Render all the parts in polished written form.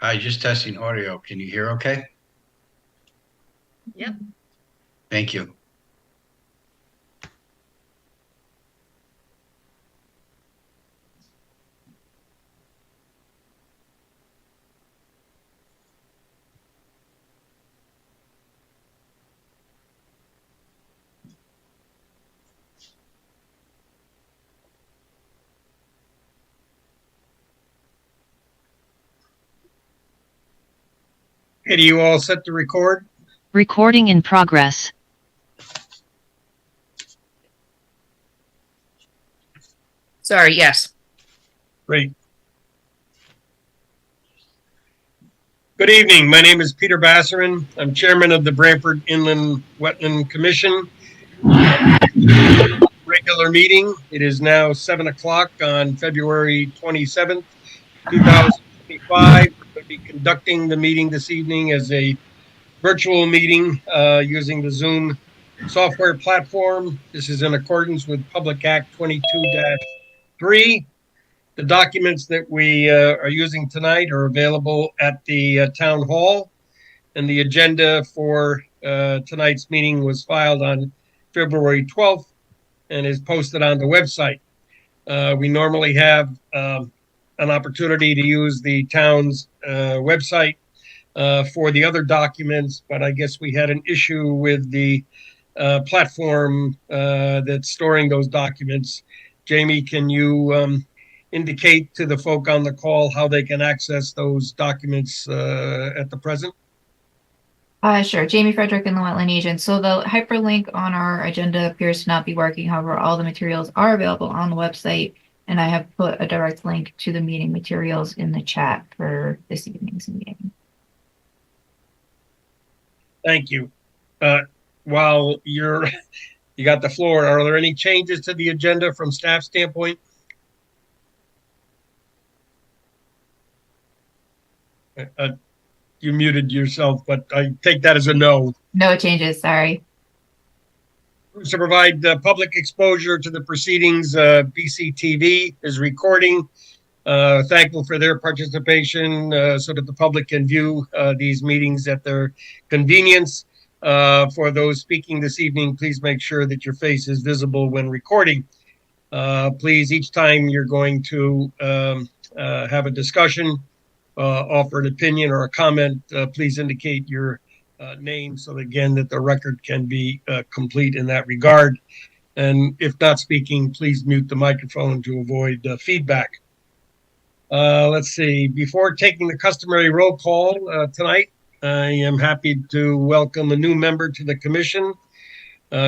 Hi, just testing audio. Can you hear okay? Yep. Thank you. Hey, do you all set to record? Recording in progress. Sorry, yes. Great. Good evening. My name is Peter Bassarin. I'm chairman of the Branford Inland Wetland Commission. Regular meeting. It is now 7 o'clock on February 27th, 2025. We're going to be conducting the meeting this evening as a virtual meeting using the Zoom software platform. This is in accordance with Public Act 22-3. The documents that we are using tonight are available at the town hall, and the agenda for tonight's meeting was filed on February 12th and is posted on the website. We normally have an opportunity to use the town's website for the other documents, but I guess we had an issue with the platform that's storing those documents. Jamie, can you indicate to the folk on the call how they can access those documents at the present? Sure. Jamie Frederick and the Wetland Agent. So the hyperlink on our agenda appears to not be working. However, all the materials are available on the website, and I have put a direct link to the meeting materials in the chat for this evening's meeting. Thank you. While you got the floor, are there any changes to the agenda from staff standpoint? You muted yourself, but I take that as a no. No changes, sorry. To provide public exposure to the proceedings, BCTV is recording. Thankful for their participation so that the public can view these meetings at their convenience. For those speaking this evening, please make sure that your face is visible when recording. Please, each time you're going to have a discussion, offer an opinion or a comment, please indicate your name so that, again, that the record can be complete in that regard. And if not speaking, please mute the microphone to avoid feedback. Let's see. Before taking the customary roll call tonight, I am happy to welcome a new member to the commission.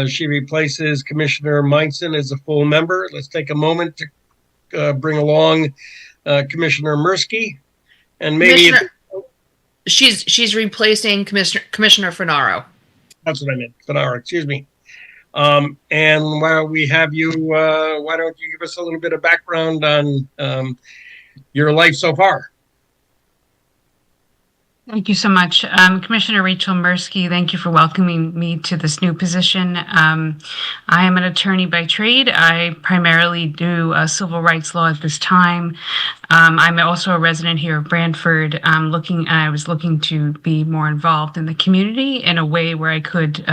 She replaces Commissioner Meinson as a full member. Let's take a moment to bring along Commissioner Mirsky. And maybe she's replacing Commissioner Fernaro. That's what I meant. Fernaro, excuse me. And while we have you, why don't you give us a little bit of background on your life so far? Thank you so much. Commissioner Rachel Mirsky, thank you for welcoming me to this new position. I am an attorney by trade. I primarily do civil rights law at this time. I'm also a resident here of Branford. I was looking to be more involved in the community in a way where I could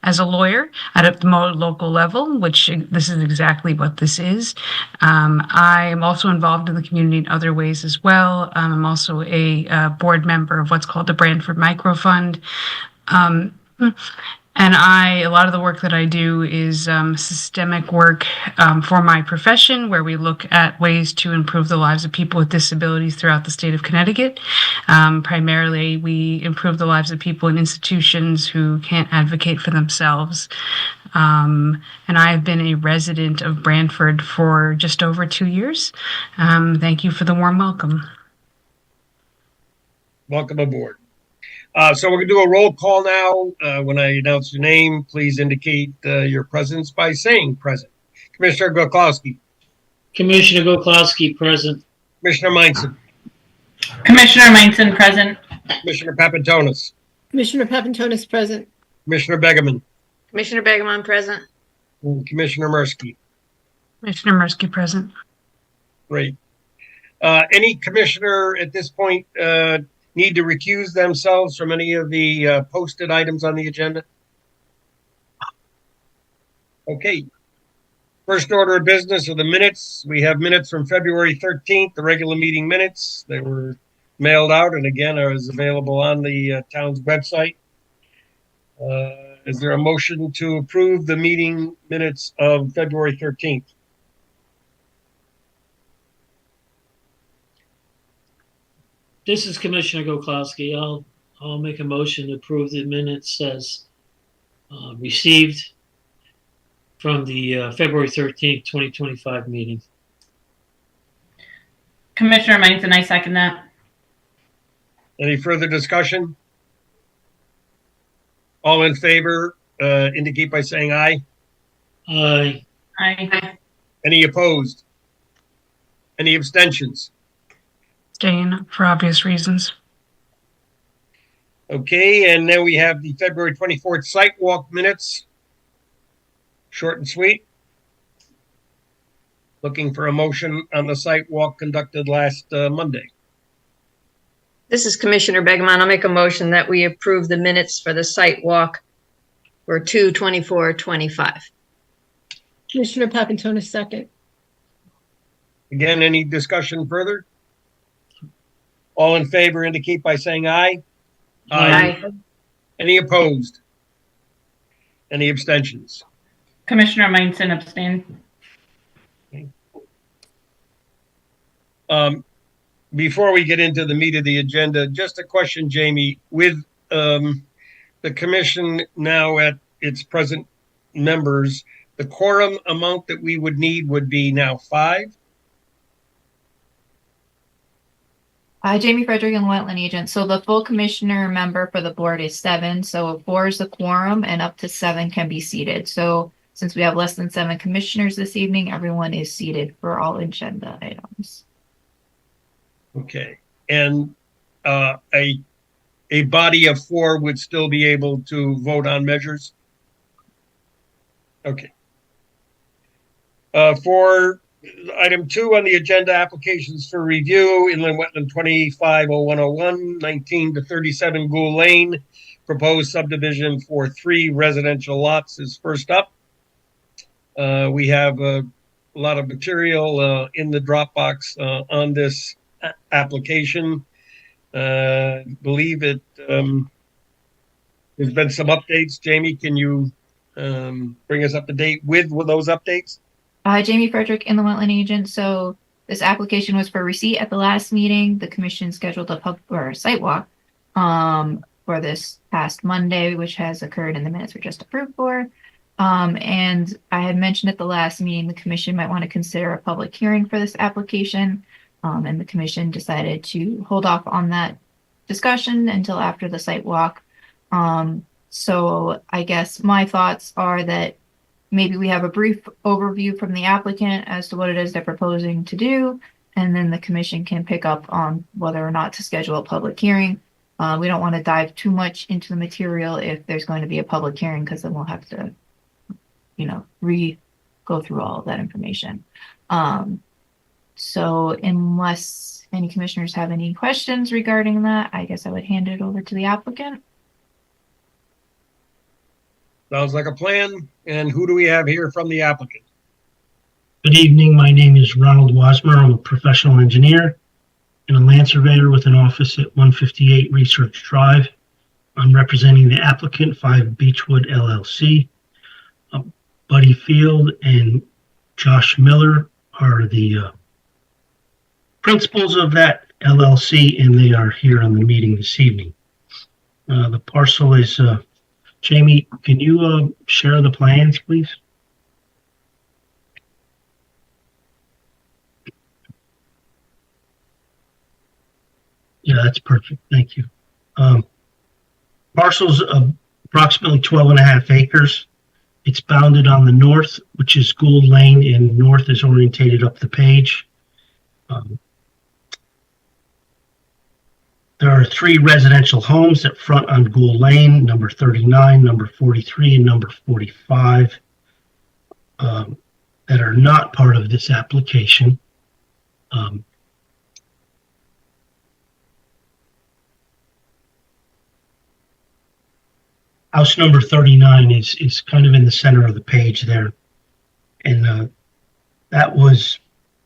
as a lawyer at the more local level, which this is exactly what this is. I am also involved in the community in other ways as well. I'm also a board member of what's called the Branford Micro Fund. And a lot of the work that I do is systemic work for my profession, where we look at ways to improve the lives of people with disabilities throughout the state of Connecticut. Primarily, we improve the lives of people in institutions who can't advocate for themselves. And I have been a resident of Branford for just over 2 years. Thank you for the warm welcome. Welcome aboard. So we're going to do a roll call now. When I announce your name, please indicate your presence by saying present. Commissioner Goklowski. Commissioner Goklowski, present. Commissioner Meinson. Commissioner Meinson, present. Commissioner Papantonis. Commissioner Papantonis, present. Commissioner Begeman. Commissioner Begeman, present. And Commissioner Mirsky. Commissioner Mirsky, present. Great. Any commissioner at this point need to recuse themselves from any of the posted items on the agenda? Okay. First order of business are the minutes. We have minutes from February 13th, the regular meeting minutes. They were mailed out and again are available on the town's website. Is there a motion to approve the meeting minutes of February 13th? This is Commissioner Goklowski. I'll make a motion to approve the minutes as received from the February 13th, 2025 meeting. Commissioner Meinson, I second that. Any further discussion? All in favor, indicate by saying aye. Aye. Aye. Any opposed? Any abstentions? Abstain for obvious reasons. Okay, and then we have the February 24th site walk minutes. Short and sweet. Looking for a motion on the site walk conducted last Monday. This is Commissioner Begemon. I'll make a motion that we approve the minutes for the site walk for 2/24/25. Commissioner Papantonis, second. Again, any discussion further? All in favor indicate by saying aye. Aye. Any opposed? Any abstentions? Commissioner Meinson abstain. Before we get into the meat of the agenda, just a question, Jamie, with the commission now at its present members, the quorum amount that we would need would be now 5? Jamie Frederick and wetland agent. So the full commissioner member for the board is 7. So 4 is the quorum and up to 7 can be seated. So since we have less than 7 commissioners this evening, everyone is seated for all agenda items. Okay, and a body of 4 would still be able to vote on measures? Okay. For item 2 on the agenda, applications for review, Inland Wetland 250101, 19 to 37 Gould Lane, proposed subdivision for 3 residential lots is first up. We have a lot of material in the Dropbox on this application. Believe it. There's been some updates. Jamie, can you bring us up to date with those updates? Jamie Frederick and the wetland agent. So this application was for receipt at the last meeting. The commission scheduled a site walk for this past Monday, which has occurred and the minutes were just approved for. And I had mentioned at the last meeting the commission might want to consider a public hearing for this application. And the commission decided to hold off on that discussion until after the site walk. So I guess my thoughts are that maybe we have a brief overview from the applicant as to what it is they're proposing to do, and then the commission can pick up on whether or not to schedule a public hearing. We don't want to dive too much into the material if there's going to be a public hearing, because then we'll have to, go through all of that information. So unless any commissioners have any questions regarding that, I guess I would hand it over to the applicant. Sounds like a plan. And who do we have here from the applicant? Good evening. My name is Ronald Wasmer. I'm a professional engineer and a land surveyor with an office at 158 Research Drive. I'm representing the applicant, 5 Beechwood LLC. Buddy Field and Josh Miller are the principals of that LLC, and they are here on the meeting this evening. The parcel is, Jamie, can you share the plans, please? Yeah, that's perfect. Thank you. Parcel's approximately 12.5 acres. It's bounded on the north, which is Gould Lane, and north is orientated up the page. There are 3 residential homes that front on Gould Lane, number 39, number 43, and number 45, that are not part of this application. house number 39 is kind of in the center of the page there. And that was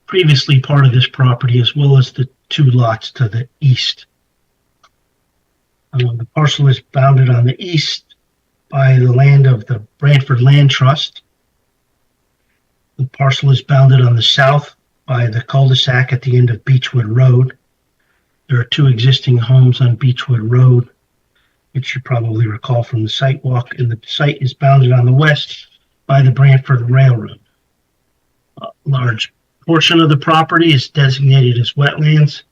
previously part of this property, as well as the 2 lots to the east. The parcel is bounded on the east by the land of the Branford Land Trust. The parcel is bounded on the south by the cul-de-sac at the end of Beechwood Road. There are 2 existing homes on Beechwood Road, which you probably recall from the site walk, and the site is bounded on the west by the Branford Railroad. A large portion of the property is designated as wetlands.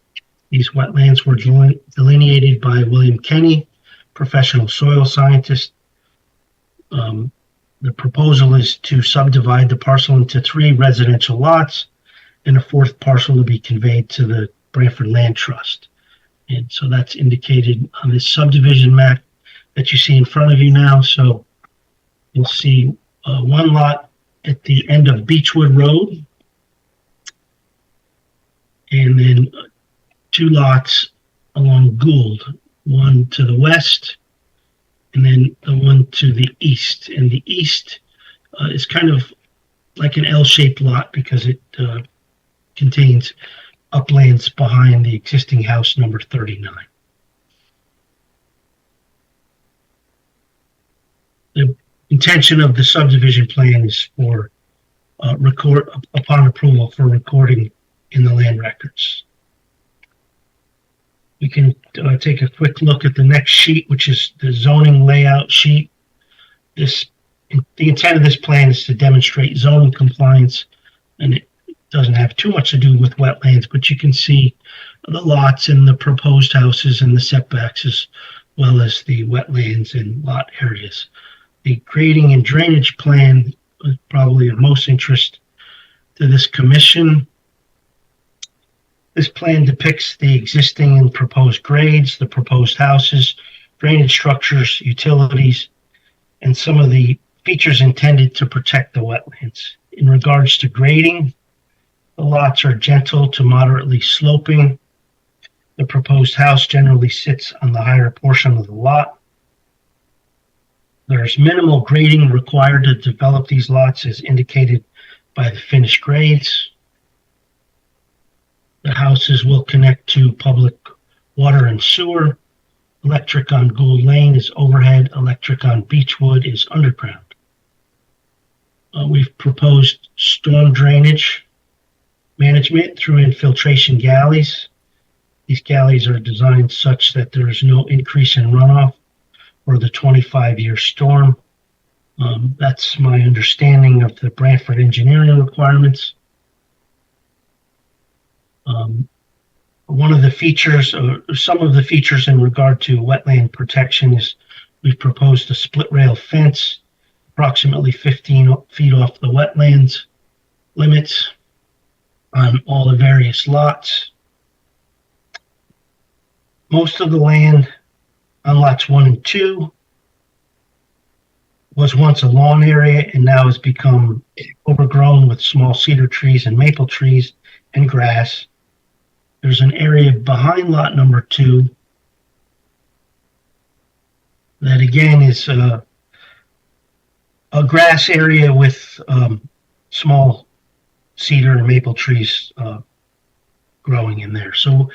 These wetlands were delineated by William Kenny, professional soil scientist. The proposal is to subdivide the parcel into 3 residential lots and a 4th parcel to be conveyed to the Branford Land Trust. And so that's indicated on this subdivision map that you see in front of you now. So you'll see 1 lot at the end of Beechwood Road, and then 2 lots along Gould, one to the west, and then the one to the east. And the east is kind of like an L-shaped lot because it contains uplands behind the existing house number 39. The intention of the subdivision plan is for record upon approval for recording in the land records. We can take a quick look at the next sheet, which is the zoning layout sheet. The intent of this plan is to demonstrate zoning compliance, and it doesn't have too much to do with wetlands, but you can see the lots and the proposed houses and the setbacks, as well as the wetlands and lot areas. The grading and drainage plan is probably of most interest to this commission. This plan depicts the existing and proposed grades, the proposed houses, drainage structures, utilities, and some of the features intended to protect the wetlands. In regards to grading, the lots are gentle to moderately sloping. The proposed house generally sits on the higher portion of the lot. There's minimal grading required to develop these lots as indicated by the finished grades. The houses will connect to public water and sewer. Electric on Gould Lane is overhead. Electric on Beechwood is underground. We've proposed storm drainage management through infiltration galleys. These galleys are designed such that there is no increase in runoff for the 25-year storm. That's my understanding of the Branford engineering requirements. One of the features, or some of the features in regard to wetland protection, is we've proposed a split rail fence approximately 15 feet off the wetlands limits on all the various lots. Most of the land on lots 1 and 2 was once a lawn area and now has become overgrown with small cedar trees and maple trees and grass. There's an area behind lot number 2 that again is a grass area with small cedar and maple trees growing in there. So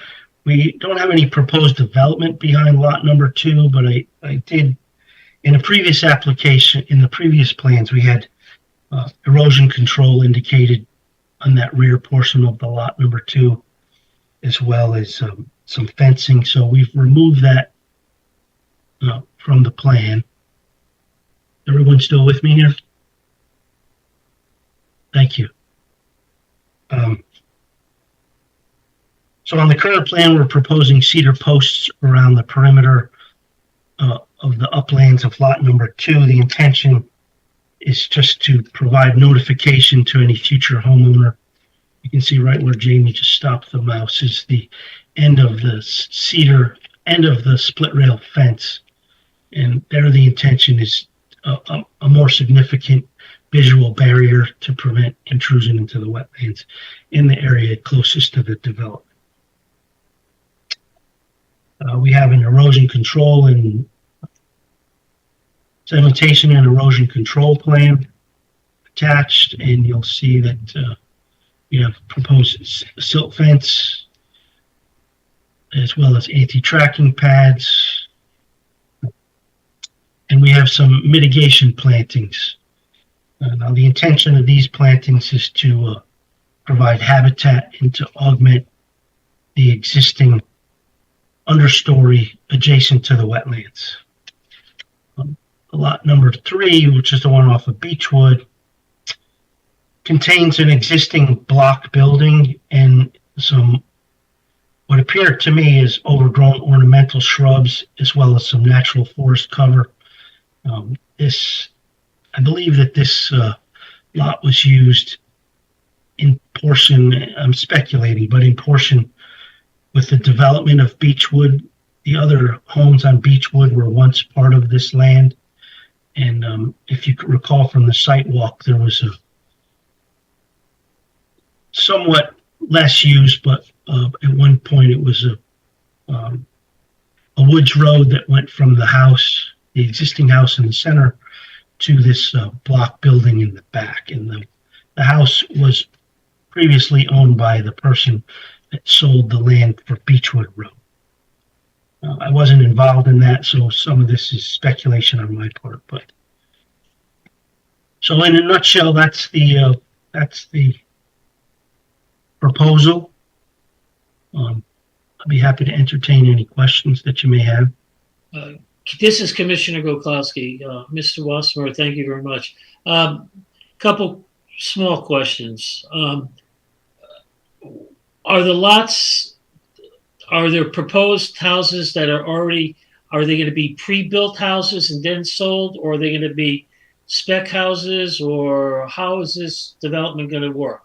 we don't have any proposed development behind lot number 2, but I did, in a previous application, in the previous plans, we had erosion control indicated on that rear portion of the lot number 2, as well as some fencing. So we've removed that from the plan. Everyone still with me here? Thank you. So on the current plan, we're proposing cedar posts around the perimeter of the uplands of lot number 2. The intention is just to provide notification to any future homeowner. You can see right where Jamie just stopped the mouse is the end of the cedar, end of the split rail fence. And there the intention is a more significant visual barrier to prevent intrusion into the wetlands in the area closest to the development. We have an erosion control and sedimentation and erosion control plan attached, and you'll see that we have proposed silt fence as well as anti-tracking pads, and we have some mitigation plantings. Now, the intention of these plantings is to provide habitat and to augment the existing understory adjacent to the wetlands. Lot number 3, which is the one off of Beechwood, contains an existing block building and some what appear to me is overgrown ornamental shrubs as well as some natural forest cover. I believe that this lot was used in portion, I'm speculating, but in portion with the development of Beechwood. The other homes on Beechwood were once part of this land. And if you could recall from the site walk, there was a somewhat less used, but at one point it was a woods road that went from the house, the existing house in the center, to this block building in the back. And the house was previously owned by the person that sold the land for Beechwood Road. I wasn't involved in that, so some of this is speculation on my part. But so, in a nutshell, that's the proposal. I'd be happy to entertain any questions that you may have. This is Commissioner Goklowski. Mr. Wasmer, thank you very much. Couple small questions. Are there proposed houses that are already, are they going to be pre-built houses and then sold, or are they going to be spec houses, or how is this development going to work?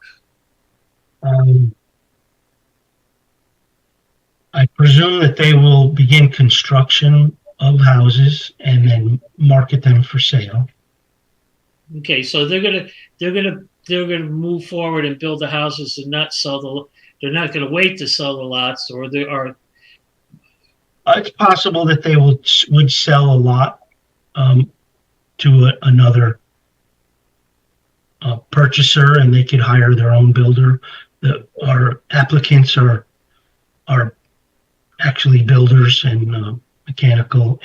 I presume that they will begin construction of houses and then market them for sale. Okay, so they're gonna move forward and build the houses and not sell they're not gonna wait to sell the lots, or they are. It's possible that they would sell a lot to another purchaser, and they could hire their own builder. Our applicants are actually builders and mechanical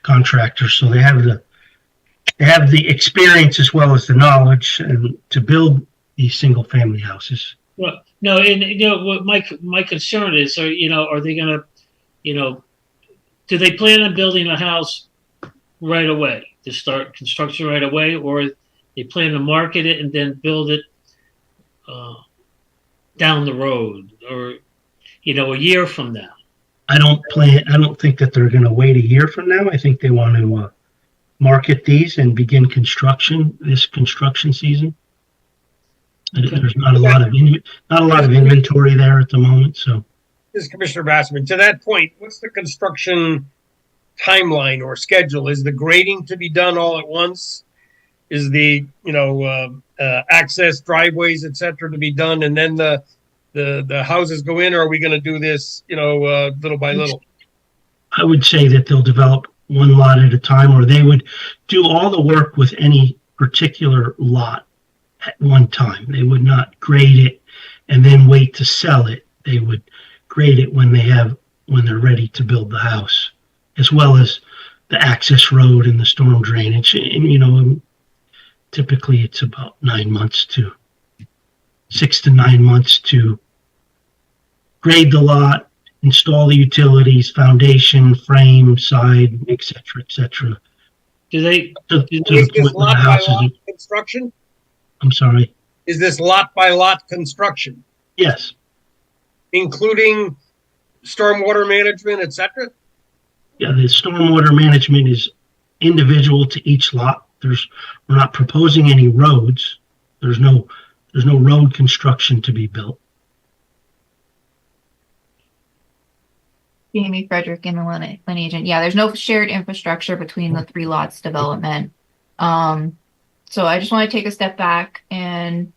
contractors, so they have the experience as well as the knowledge and to build these single family houses. Well, no, and what my concern is, are they gonna, do they plan on building a house right away to start construction right away, or they plan to market it and then build it down the road, or a year from now? I don't think that they're going to wait a year from now. I think they want to market these and begin construction this construction season. Okay. There's not a lot of inventory there at the moment. So, this is Commissioner Bassman. To that point, what's the construction timeline or schedule? Is the grading to be done all at once? Is the access driveways, etc., to be done, and then the houses go in, or are we going to do this, little by little? I would say that they'll develop one lot at a time, or they would do all the work with any particular lot at one time. They would not grade it and then wait to sell it. They would grade it when they're ready to build the house, as well as the access road and the storm drainage. And, typically it's about 6 to 9 months to grade the lot, install the utilities, foundation, frame, side, etc. Is this lot by lot construction? I'm sorry? Is this lot by lot construction? Yes. Including stormwater management, etc.? Yeah, the stormwater management is individual to each lot. We're not proposing any roads. There's no road construction to be built. Jamie Frederick in the Lynn agent. Yeah, there's no shared infrastructure between the 3 lots development. So I just want to take a step back and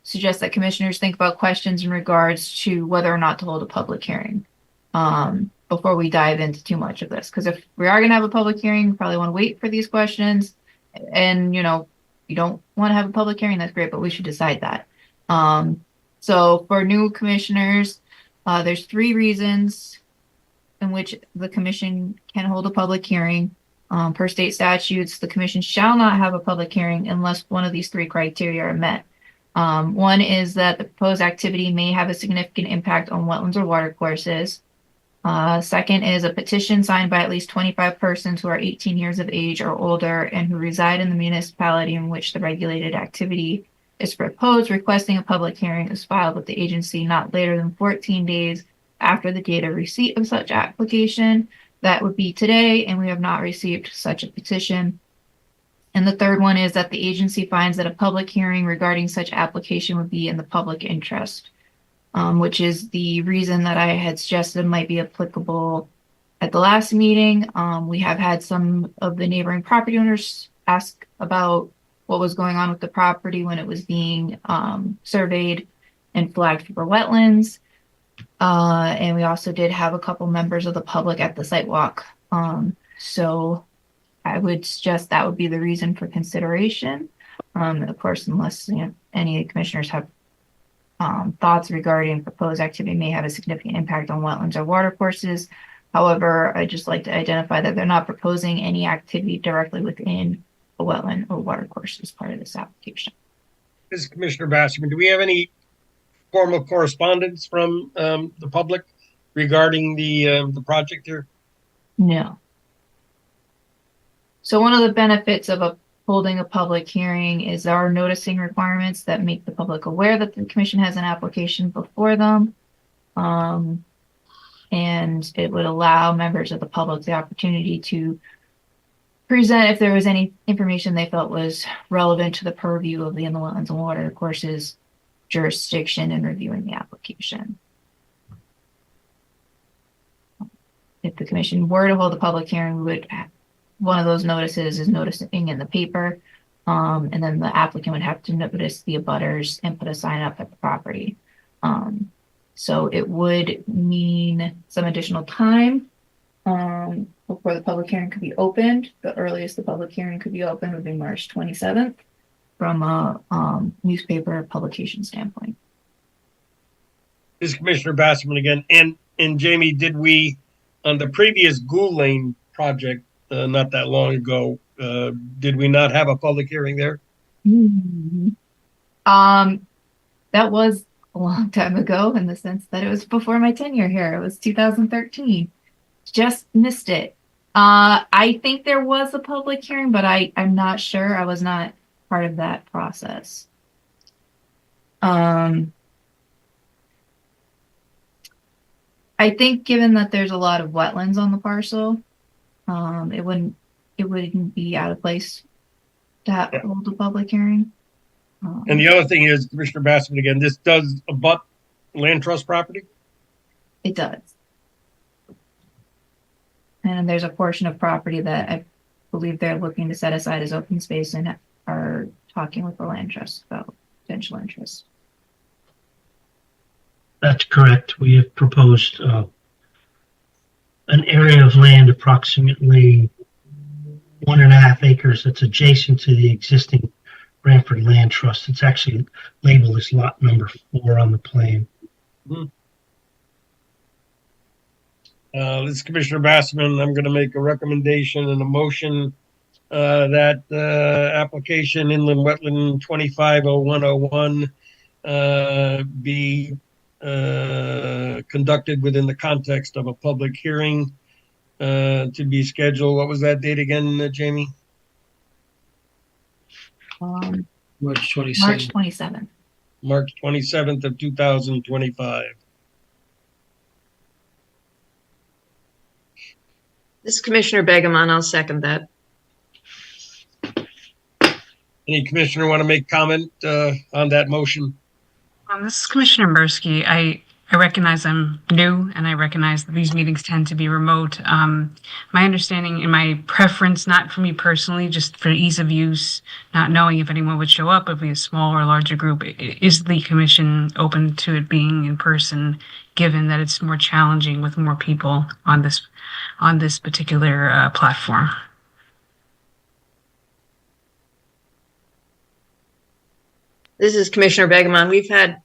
suggest that commissioners think about questions in regards to whether or not to hold a public hearing. before we dive into too much of this. Because if we are going to have a public hearing, we probably want to wait for these questions. And, you know, you don't want to have a public hearing, that's great, but we should decide that. So for new commissioners, there's 3 reasons in which the commission can hold a public hearing. Per state statutes, the commission shall not have a public hearing unless one of these 3 criteria are met. One is that the proposed activity may have a significant impact on wetlands or watercourses. Second is a petition signed by at least 25 persons who are 18 years of age or older and who reside in the municipality in which the regulated activity is proposed, requesting a public hearing is filed with the agency not later than 14 days after the date of receipt of such application. That would be today, and we have not received such a petition. And the third one is that the agency finds that a public hearing regarding such application would be in the public interest, which is the reason that I had suggested might be applicable at the last meeting. We have had some of the neighboring property owners ask about what was going on with the property when it was being surveyed and flagged for wetlands. And we also did have a couple members of the public at the site walk. So I would suggest that would be the reason for consideration. Of course, unless any commissioners have thoughts regarding proposed activity may have a significant impact on wetlands or watercourses. However, I'd just like to identify that they're not proposing any activity directly within a wetland or watercourse as part of this application. This is Commissioner Basserman. Do we have any formal correspondence from the public regarding the project here? No. So one of the benefits of holding a public hearing is our noticing requirements that make the public aware that the commission has an application before them. And it would allow members of the public the opportunity to present if there was any information they felt was relevant to the purview of the Inland Wetlands and Watercourses jurisdiction in reviewing the application. If the commission were to hold a public hearing, we would have, one of those notices is noticing in the paper, and then the applicant would have to notice the abutters and put a sign up at the property. So it would mean some additional time before the public hearing could be opened. The earliest the public hearing could be opened would be March 27th from a newspaper publication standpoint. This is Commissioner Basserman again. And Jamie, did we, on the previous Gould Lane project, not that long ago, did we not have a public hearing there? That was a long time ago in the sense that it was before my tenure here. It was 2013. Just missed it. I think there was a public hearing, but I'm not sure. I was not part of that process. I think given that there's a lot of wetlands on the parcel, it wouldn't be out of place to hold a public hearing. And the other thing is, Commissioner Basserman again, this does abut land trust property? It does. And there's a portion of property that I believe they're looking to set aside as open space and are talking with the land trust about potential interest. That's correct. We have proposed an area of land approximately 1.5 acres that's adjacent to the existing Branford Land Trust. It's actually labeled as lot number 4 on the plan. This is Commissioner Basserman. I'm going to make a recommendation and a motion that application Inland Wetland 250101 be conducted within the context of a public hearing to be scheduled. What was that date again, Jamie? March 27th. March 27th. March 27th of 2025. This is Commissioner Begamon. I'll second that. Any commissioner want to make comment on that motion? This is Commissioner Mirsky. I recognize I'm new and I recognize that these meetings tend to be remote. My understanding and my preference, not for me personally, just for ease of use, not knowing if anyone would show up, if we have a small or larger group, is the commission open to it being in person, given that it's more challenging with more people on this particular platform? This is Commissioner Begemon. We've had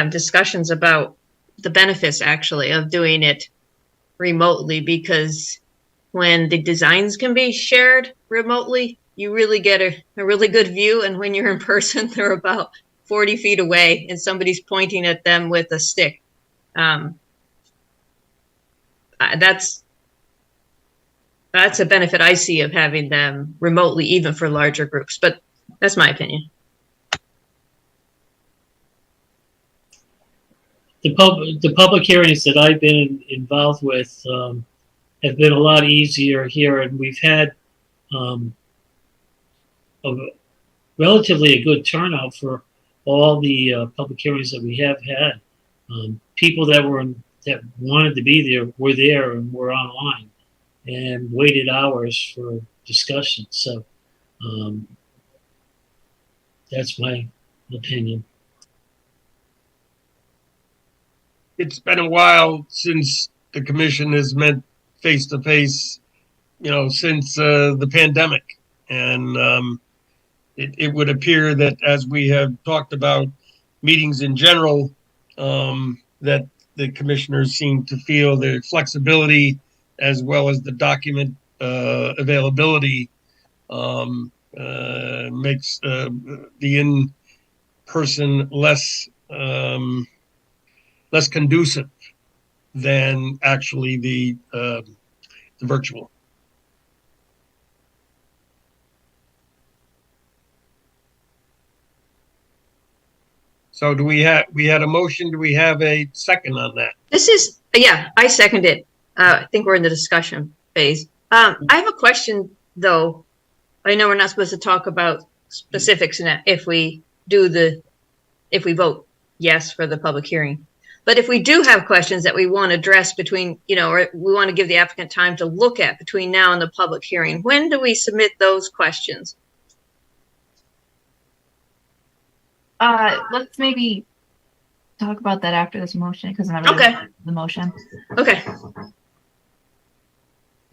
discussions about the benefits actually of doing it remotely, because when the designs can be shared remotely, you really get a really good view. And when you're in person, they're about 40 feet away and somebody's pointing at them with a stick. That's a benefit I see of having them remotely, even for larger groups, but that's my opinion. The public hearings that I've been involved with have been a lot easier here, and we've had a relatively a good turnout for all the public hearings that we have had. People that wanted to be there were there and were online and waited hours for discussion. So that's my opinion. It's been a while since the commission has met face to face, since the pandemic. And it would appear that, as we have talked about meetings in general, that the commissioners seem to feel the flexibility as well as the document availability makes the in-person less conducive than actually the virtual. So we had a motion. Do we have a second on that? I second it. I think we're in the discussion phase. I have a question though. I know we're not supposed to talk about specifics if we vote yes for the public hearing. But if we do have questions that we want to address between, or we want to give the applicant time to look at between now and the public hearing, when do we submit those questions? Let's maybe talk about that after this motion, because I'm not really the motion. Okay.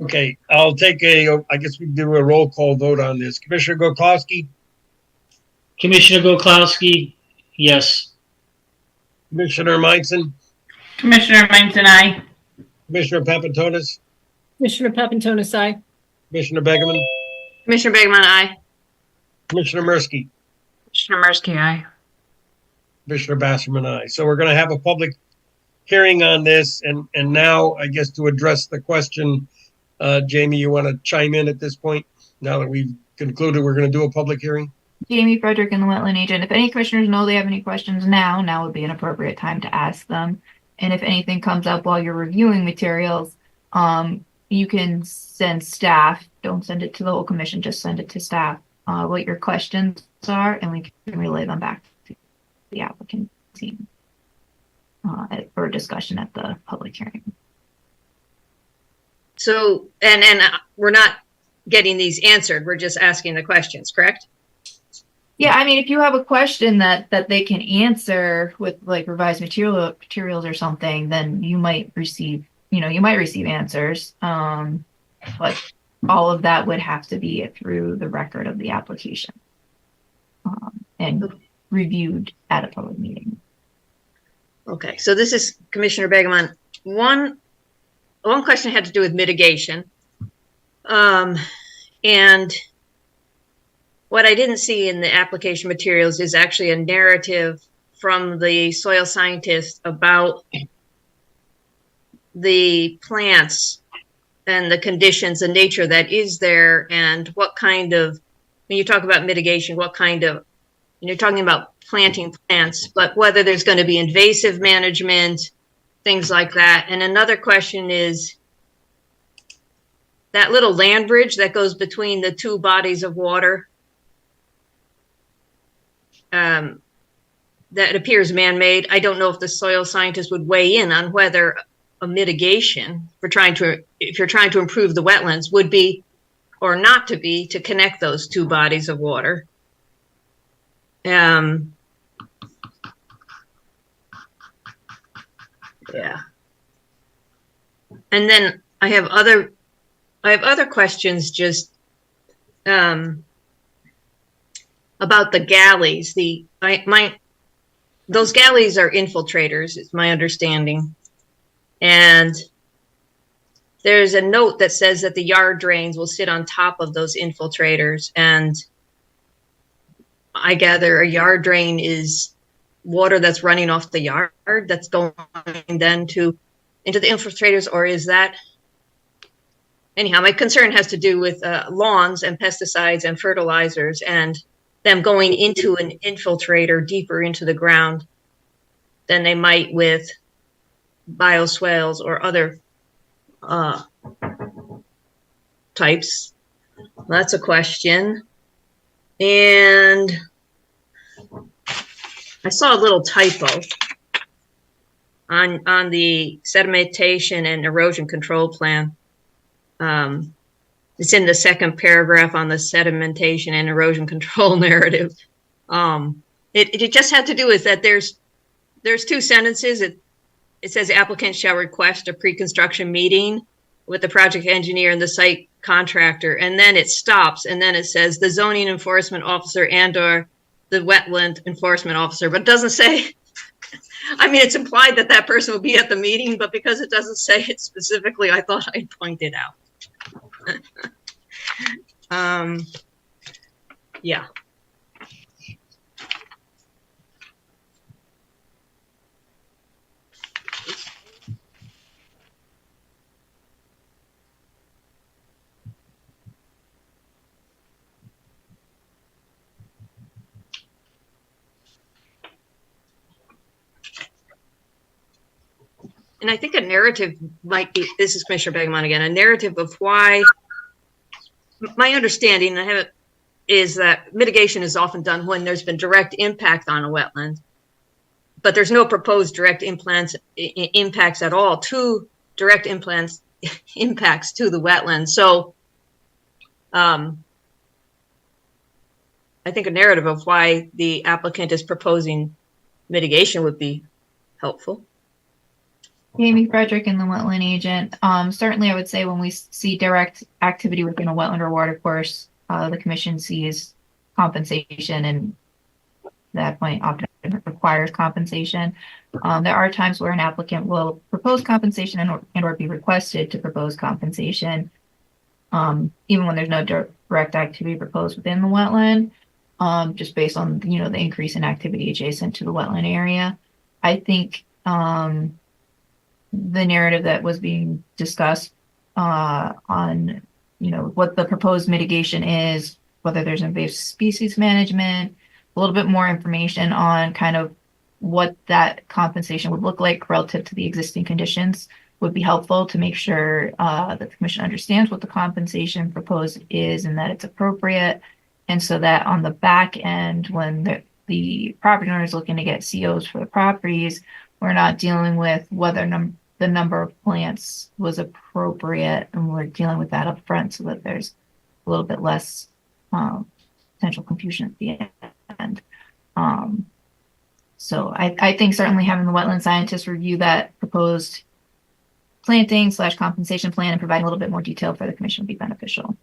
Okay, I'll take I guess we do a roll call vote on this. Commissioner Gokowski? Commissioner Gokowski, yes. Commissioner Meinson? Commissioner Meinson, aye. Commissioner Papantonis? Commissioner Papantonis, aye. Commissioner Begeman? Commissioner Begemon, aye. Commissioner Mirsky? Commissioner Mirsky, aye. Commissioner Basserman, aye. So we're going to have a public hearing on this, and now, I guess, to address the question, Jamie, you want to chime in at this point, now that we've concluded we're going to do a public hearing? Jamie Frederick and the wetland agent. If any commissioners know they have any questions now would be an appropriate time to ask them. And if anything comes up while you're reviewing materials, you can send staff, don't send it to the whole commission, just send it to staff, what your questions are, and we can relay them back to the applicant team for discussion at the public hearing. So, and we're not getting these answered, we're just asking the questions, correct? Yeah, I mean, if you have a question that they can answer with like revised materials or something, then you might receive answers. But all of that would have to be through the record of the application and reviewed at a public meeting. Okay, so this is Commissioner Begemon. One question had to do with mitigation. And what I didn't see in the application materials is actually a narrative from the soil scientist about the plants and the conditions and nature that is there, and what kind of, when you talk about mitigation, what kind of, and you're talking about planting plants, but whether there's going to be invasive management, things like that. And another question is that little land bridge that goes between the two bodies of water. that appears man-made. I don't know if the soil scientist would weigh in on whether a mitigation if you're trying to improve the wetlands would be or not to be to connect those two bodies of water. Yeah. And then I have other questions just about the galleys. Those galleys are infiltrators, it's my understanding. And there's a note that says that the yard drains will sit on top of those infiltrators. And I gather a yard drain is water that's running off the yard that's going then into the infiltrators, or is that? Anyhow, my concern has to do with lawns and pesticides and fertilizers and them going into an infiltrator deeper into the ground than they might with bioswales or other types. That's a question. And I saw a little typo on the sedimentation and erosion control plan. It's in the second paragraph on the sedimentation and erosion control narrative. It just had to do with that there's two sentences. It says applicant shall request a pre-construction meeting with the project engineer and the site contractor, and then it stops, and then it says the zoning enforcement officer and or the wetland enforcement officer, but it doesn't say. I mean, it's implied that that person will be at the meeting, but because it doesn't say it specifically, I thought I'd point it out. Yeah. And I think a narrative might be, this is Commissioner Begemon again, a narrative of why, my understanding, I have it, is that mitigation is often done when there's been direct impact on a wetland, but there's no proposed direct impacts at all to direct impacts to the wetland. So I think a narrative of why the applicant is proposing mitigation would be helpful. Amy Frederick and the wetland agent. Certainly I would say when we see direct activity within a wetland or water course, the commission sees compensation, and at that point often requires compensation. There are times where an applicant will propose compensation and or be requested to propose compensation, even when there's no direct activity proposed within the wetland, just based on, the increase in activity adjacent to the wetland area. I think the narrative that was being discussed on, what the proposed mitigation is, whether there's invasive species management, a little bit more information on kind of what that compensation would look like relative to the existing conditions would be helpful to make sure that the commission understands what the compensation proposed is and that it's appropriate. And so that on the back end, when the property owner is looking to get COs for the properties, we're not dealing with whether the number of plants was appropriate, and we're dealing with that up front so that there's a little bit less potential confusion at the end. So I think certainly having the wetland scientists review that proposed planting / compensation plan and providing a little bit more detail for the commission would be beneficial.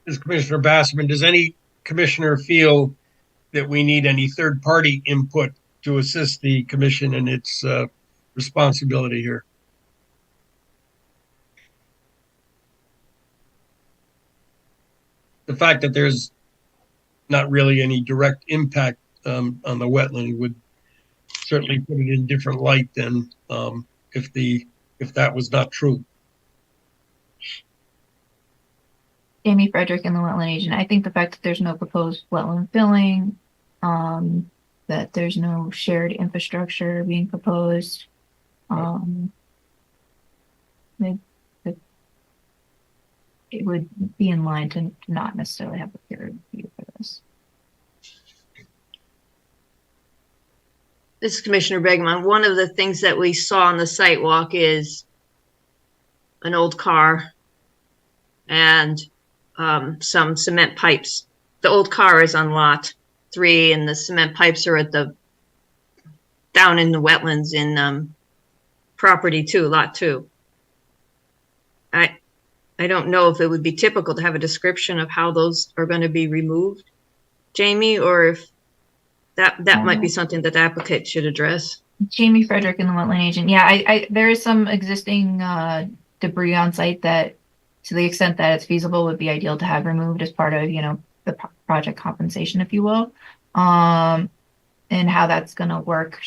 This is Commissioner Bassman. Does any commissioner feel that we need any third-party input to assist the commission in its responsibility here? The fact that there's not really any direct impact on the wetland would certainly put it in different light than if that was not true. Amy Frederick and the wetland agent. I think the fact that there's no proposed wetland filling, that there's no shared infrastructure being proposed, it would be in line to not necessarily have a peer review for this. This is Commissioner Begemon. One of the things that we saw on the site walk is an old car and some cement pipes. The old car is on lot 3 and the cement pipes are down in the wetlands in property 2, lot 2. I don't know if it would be typical to have a description of how those are going to be removed, Jamie, or if that might be something that the applicant should address. Jamie Frederick and the wetland agent. Yeah, there is some existing debris on site that, to the extent that it's feasible, would be ideal to have removed as part of, the project compensation, if you will. And how that's going to work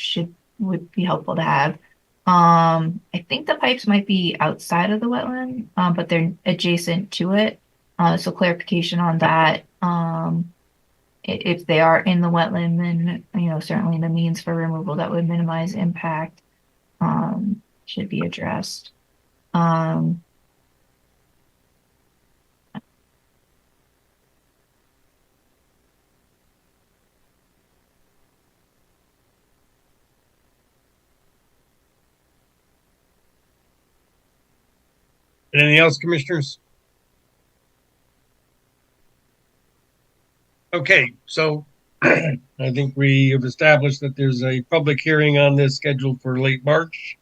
would be helpful to have. I think the pipes might be outside of the wetland, but they're adjacent to it. So clarification on that. If they are in the wetland, then, certainly the means for removal that would minimize impact should be addressed. Anything else, commissioners? Okay, so I think we have established that there's a public hearing on this scheduled for late March.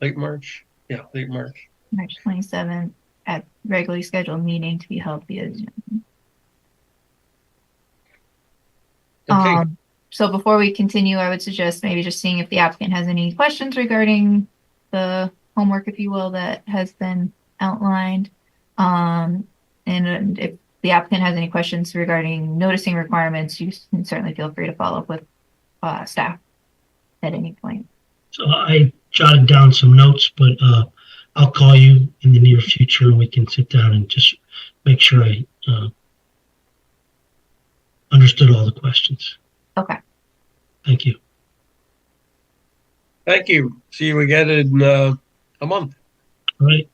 Late March? Yeah, late March. March 27th at regularly scheduled meeting to be held via Zoom. Okay. So before we continue, I would suggest maybe just seeing if the applicant has any questions regarding the homework, if you will, that has been outlined. And if the applicant has any questions regarding noticing requirements, you can certainly feel free to follow up with staff at any point. So I jotted down some notes, but I'll call you in the near future and we can sit down and just make sure I understood all the questions. Okay. Thank you. Thank you. See you again in a month. All right.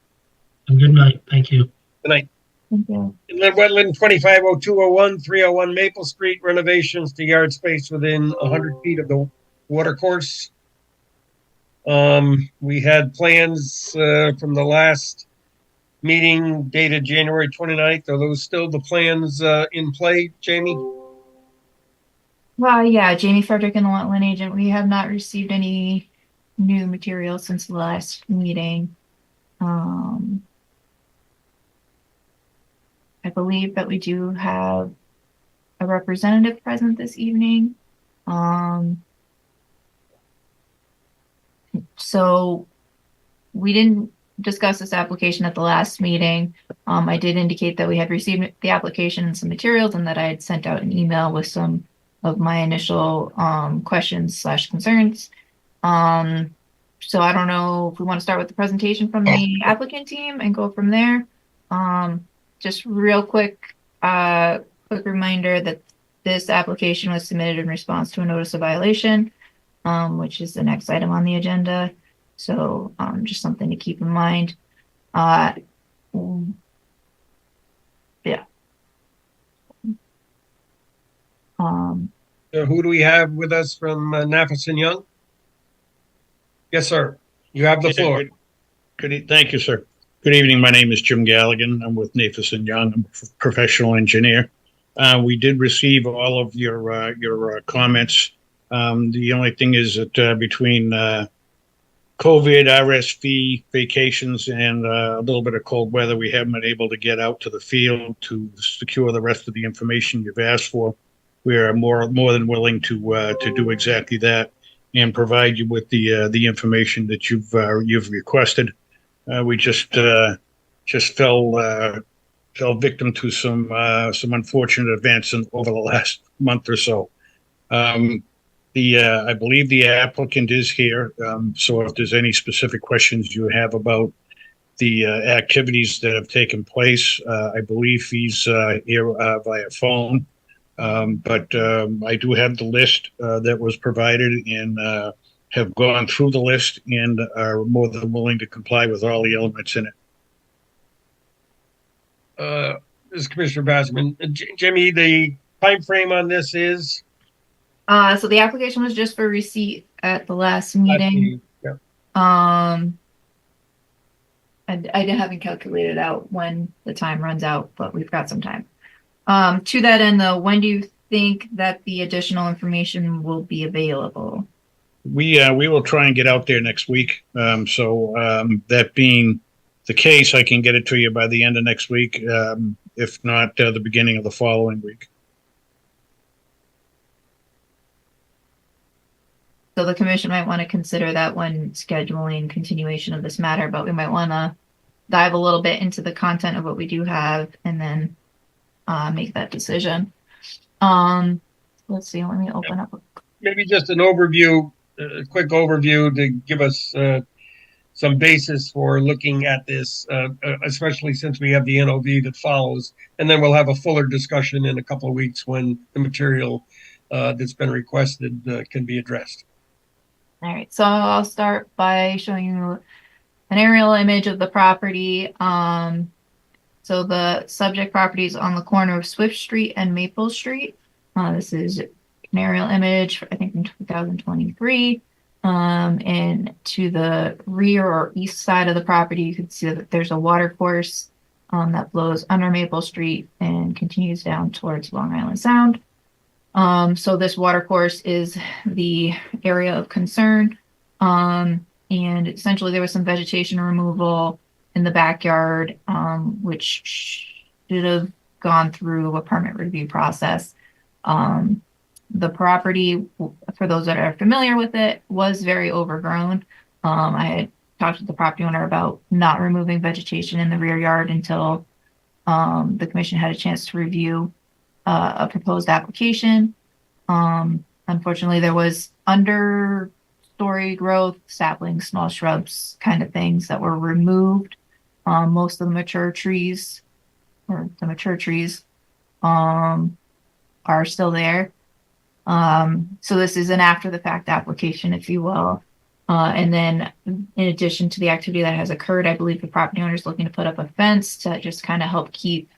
Have a good night. Thank you. Good night. Thank you. Inland Wetland 250201, 301 Maple Street, renovations to yard space within 100 feet of the water course. We had plans from the last meeting dated January 29th. Are those still the plans in play, Jamie? Well, yeah, Jamie Frederick and the wetland agent. We have not received any new material since the last meeting. I believe that we do have a representative present this evening. So we didn't discuss this application at the last meeting. I did indicate that we had received the application and some materials and that I had sent out an email with some of my initial questions/concerns. So I don't know if we want to start with the presentation from the applicant team and go from there. Just real quick reminder that this application was submitted in response to a notice of violation, which is the next item on the agenda. So just something to keep in mind. Yeah. Who do we have with us from Nafis and Young? Yes, sir. You have the floor. Thank you, sir. Good evening. My name is Jim Galligan. I'm with Nafis and Young. I'm a professional engineer. We did receive all of your comments. The only thing is that between COVID, RSV, vacations, and a little bit of cold weather, we haven't been able to get out to the field to secure the rest of the information you've asked for. We are more than willing to do exactly that and provide you with the information that you've requested. We just fell victim to some unfortunate events over the last month or so. I believe the applicant is here, so if there's any specific questions you have about the activities that have taken place, I believe he's here via phone. But I do have the list that was provided and have gone through the list and are more than willing to comply with all the elements in it. This is Commissioner Bassman. Jimmy, the time frame on this is? So the application was just for receipt at the last meeting. Yeah. I haven't calculated out when the time runs out, but we've got some time. To that end, though, when do you think that the additional information will be available? We will try and get out there next week. That being the case, I can get it to you by the end of next week, if not the beginning of the following week. So the commission might want to consider that when scheduling continuation of this matter, but we might want to dive a little bit into the content of what we do have and then make that decision. Let's see, let me open up. Maybe just an overview, a quick overview to give us some basis for looking at this, especially since we have the NOV that follows. And then we'll have a fuller discussion in a couple of weeks when the material that's been requested can be addressed. All right, so I'll start by showing you an aerial image of the property. So the subject property is on the corner of Swift Street and Maple Street. This is an aerial image, I think, in 2023. And to the rear or east side of the property, you can see that there's a water course that flows under Maple Street and continues down towards Long Island Sound. So this water course is the area of concern. And essentially there was some vegetation removal in the backyard, which should have gone through a permit review process. The property, for those that are familiar with it, was very overgrown. I had talked to the property owner about not removing vegetation in the rear yard until the commission had a chance to review a proposed application. Unfortunately, there was understory growth, saplings, small shrubs, kind of things that were removed. Most of the mature trees, are still there. So this is an after the fact application, if you will. And then in addition to the activity that has occurred, I believe the property owner is looking to put up a fence to just kind of help keep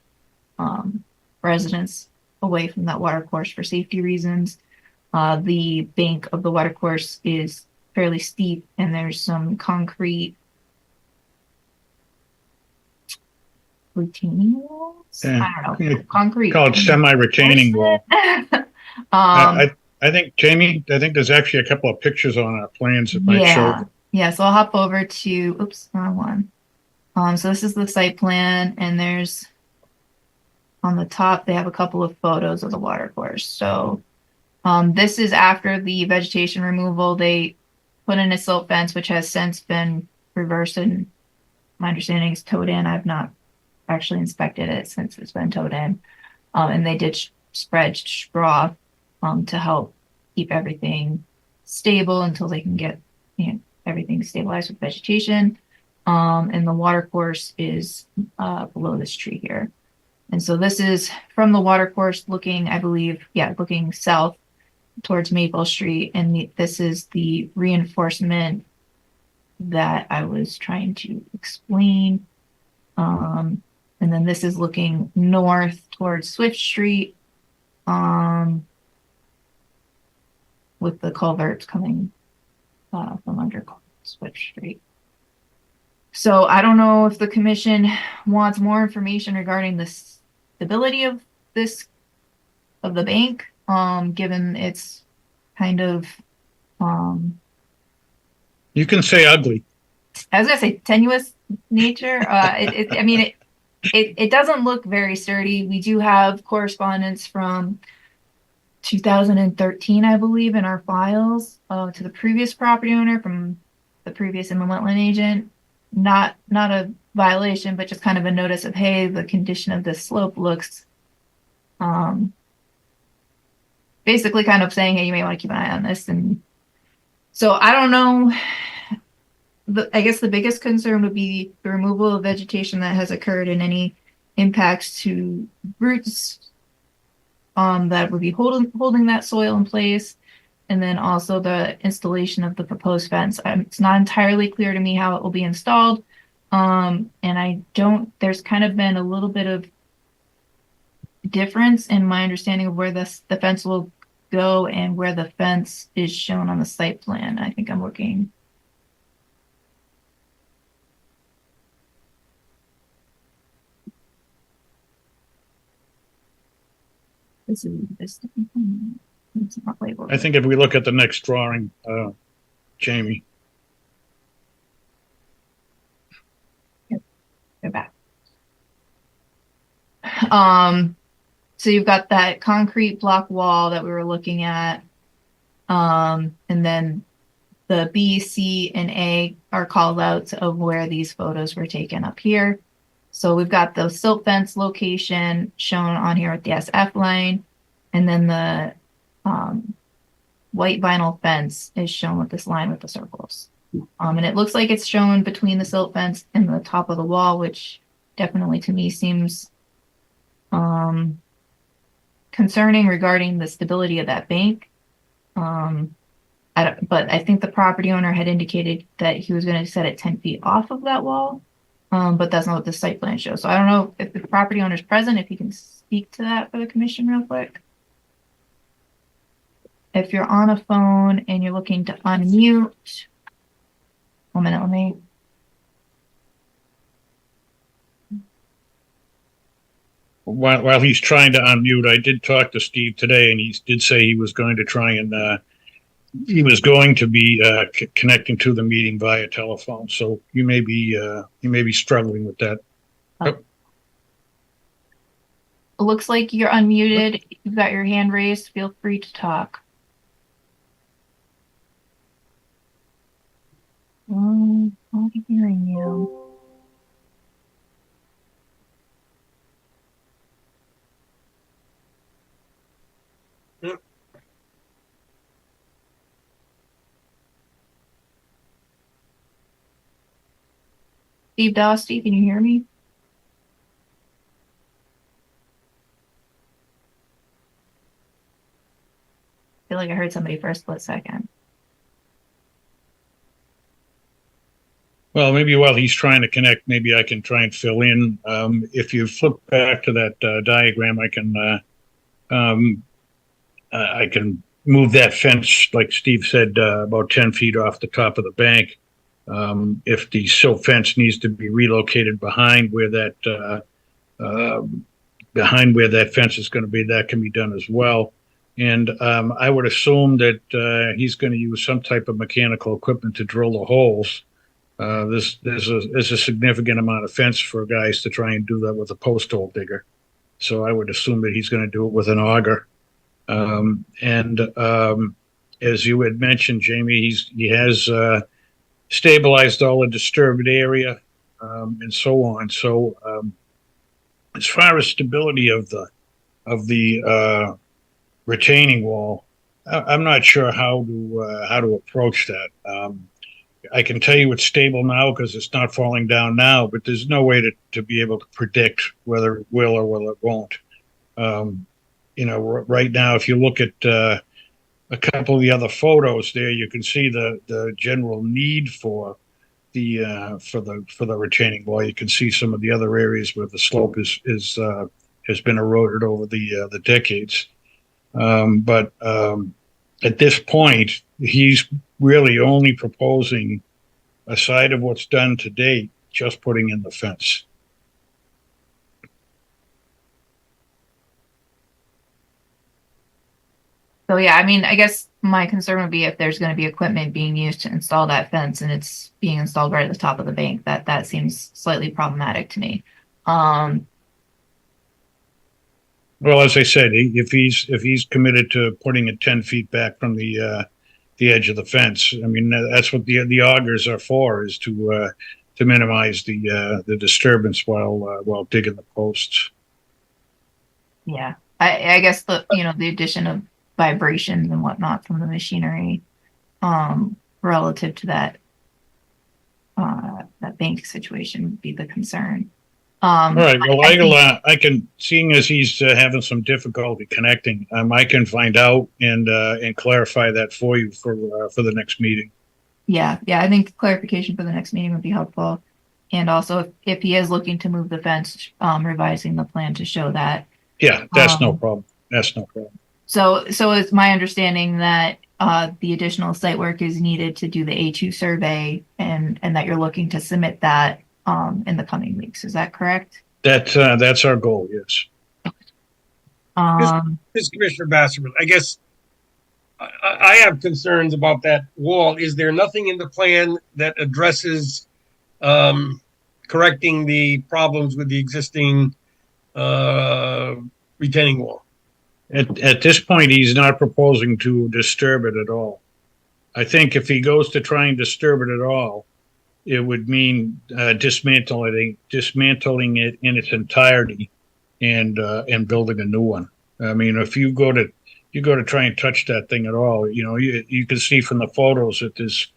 residents away from that water course for safety reasons. The bank of the water course is fairly steep and there's some concrete retaining walls. I don't know. Concrete. Called semi-retaining wall. I think, Jamie, there's actually a couple of pictures on our plans that might show. Yeah, so I'll hop over to, oops, wrong one. So this is the site plan, and there's, on the top, they have a couple of photos of the water course. So this is after the vegetation removal. They put in a silt fence, which has since been reversed, and my understanding is towed in. I've not actually inspected it since it's been towed in. And they did spread straw to help keep everything stable until they can get everything stabilized with vegetation. And the water course is below this tree here. And so this is from the water course looking, I believe, looking south towards Maple Street. And this is the reinforcement that I was trying to explain. And then this is looking north towards Swift Street. With the culverts coming from under Swift Street. So I don't know if the commission wants more information regarding the stability of the bank, given its kind of you can say ugly. I was gonna say tenuous nature. It doesn't look very sturdy. We do have correspondence from 2013, I believe, in our files to the previous property owner from the previous inland wetland agent. Not a violation, but just kind of a notice of, hey, the condition of this slope looks basically kind of saying, hey, you may want to keep an eye on this. And so I don't know. I guess the biggest concern would be the removal of vegetation that has occurred and any impacts to roots that would be holding that soil in place, and then also the installation of the proposed fence. It's not entirely clear to me how it will be installed, and there's kind of been a little bit of difference in my understanding of where the fence will go and where the fence is shown on the site plan. I think I'm looking. This is this. It's not labeled. I think if we look at the next drawing, Jamie. Go back. So you've got that concrete block wall that we were looking at. And then the B, C, and A are call outs of where these photos were taken up here. So we've got the silt fence location shown on here with the SF line. And then the white vinyl fence is shown with this line with the circles. And it looks like it's shown between the silt fence and the top of the wall, which definitely to me seems concerning regarding the stability of that bank. But I think the property owner had indicated that he was going to set it 10 feet off of that wall. But that's not what the site plan shows. So I don't know if the property owner is present, if he can speak to that for the commission real quick. If you're on a phone and you're looking to unmute, 1 minute, let me. While he's trying to unmute, I did talk to Steve today, and he did say he was going to try and he was going to be connecting to the meeting via telephone. So you may be struggling with that. It looks like you're unmuted. You've got your hand raised. Feel free to talk. I'm not hearing you. Steve Dosty, can you hear me? I feel like I heard somebody for a split second. Well, maybe while he's trying to connect, maybe I can try and fill in. If you flip back to that diagram, I can move that fence, like Steve said, about 10 feet off the top of the bank. If the silt fence needs to be relocated behind where that fence is going to be, that can be done as well. And I would assume that he's going to use some type of mechanical equipment to drill the holes. There's a significant amount of fence for guys to try and do that with a post hole digger. So I would assume that he's going to do it with an auger. As you had mentioned, Jamie, he has stabilized all the disturbed area and so on. So as far as stability of the retaining wall, I'm not sure how to approach that. I can tell you it's stable now because it's not falling down now, but there's no way to be able to predict whether it will or whether it won't. Right now, if you look at a couple of the other photos there, you can see the general need for the retaining wall. You can see some of the other areas where the slope has been eroded over the decades. But at this point, he's really only proposing, aside of what's done to date, just putting in the fence. So yeah, I mean, I guess my concern would be if there's going to be equipment being used to install that fence and it's being installed right at the top of the bank, that seems slightly problematic to me. Well, as I said, if he's committed to putting it 10 feet back from the edge of the fence, I mean, that's what the augers are for, is to minimize the disturbance while digging the posts. Yeah, I guess the addition of vibrations and whatnot from the machinery relative to that bank situation would be the concern. All right. Well, I can, seeing as he's having some difficulty connecting, I can find out and clarify that for you for the next meeting. Yeah, I think clarification for the next meeting would be helpful, and also if he is looking to move the fence, revising the plan to show that. Yeah, that's no problem. That's no problem. So it's my understanding that the additional site work is needed to do the A2 survey and that you're looking to submit that in the coming weeks. Is that correct? That's our goal, yes. This is Commissioner Basserman. I guess I have concerns about that wall. Is there nothing in the plan that addresses correcting the problems with the existing retaining wall? At this point, he's not proposing to disturb it at all. I think if he goes to try and disturb it at all, it would mean dismantling it in its entirety and building a new one. I mean, if you go to try and touch that thing at all, you can see from the photos that there's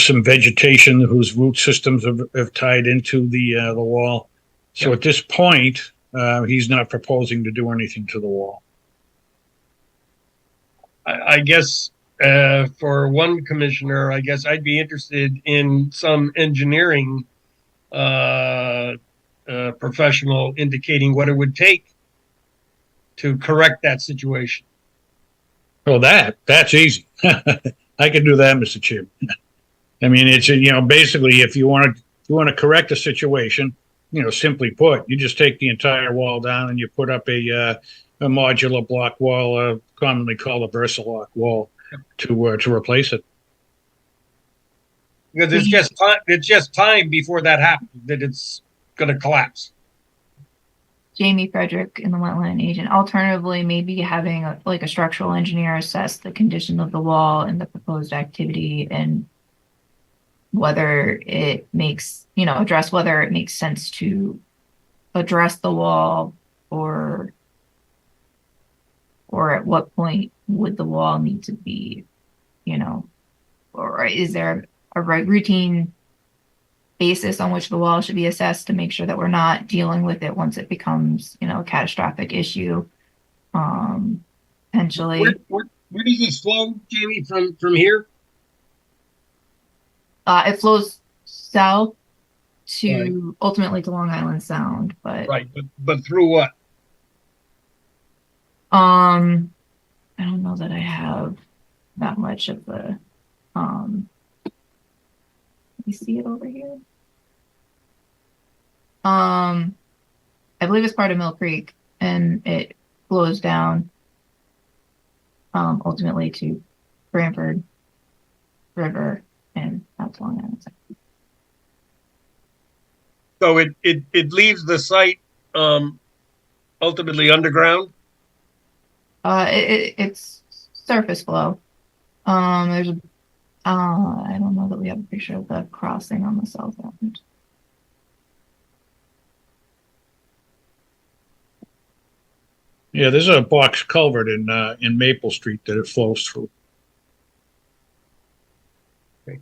some vegetation whose root systems have tied into the wall. So at this point, he's not proposing to do anything to the wall. I guess for one commissioner, I guess I'd be interested in some engineering professional indicating what it would take to correct that situation. Oh, that's easy. I can do that, Mr. Chairman. I mean, it's basically if you want to correct a situation, simply put, you just take the entire wall down and you put up a modular block wall, commonly called a Versalock wall, to replace it. Because it's just time before that happens that it's going to collapse. Jamie Frederick in the wetland agent. Alternatively, maybe having a structural engineer assess the condition of the wall and the proposed activity and whether it makes, address whether it makes sense to address the wall or at what point would the wall need to be, or is there a routine basis on which the wall should be assessed to make sure that we're not dealing with it once it becomes, a catastrophic issue. Potentially. Where does this flow, Jamie, from here? It flows south to ultimately to Long Island Sound, but but through what? I don't know that I have that much of the you see it over here? I believe it's part of Mill Creek and it flows down ultimately to Branford River and that's Long Island. So it leaves the site ultimately underground? It's surface flow. There's a I don't know that we have a picture of the crossing on the south end. Yeah, there's a box culvert in Maple Street that it flows through. Okay.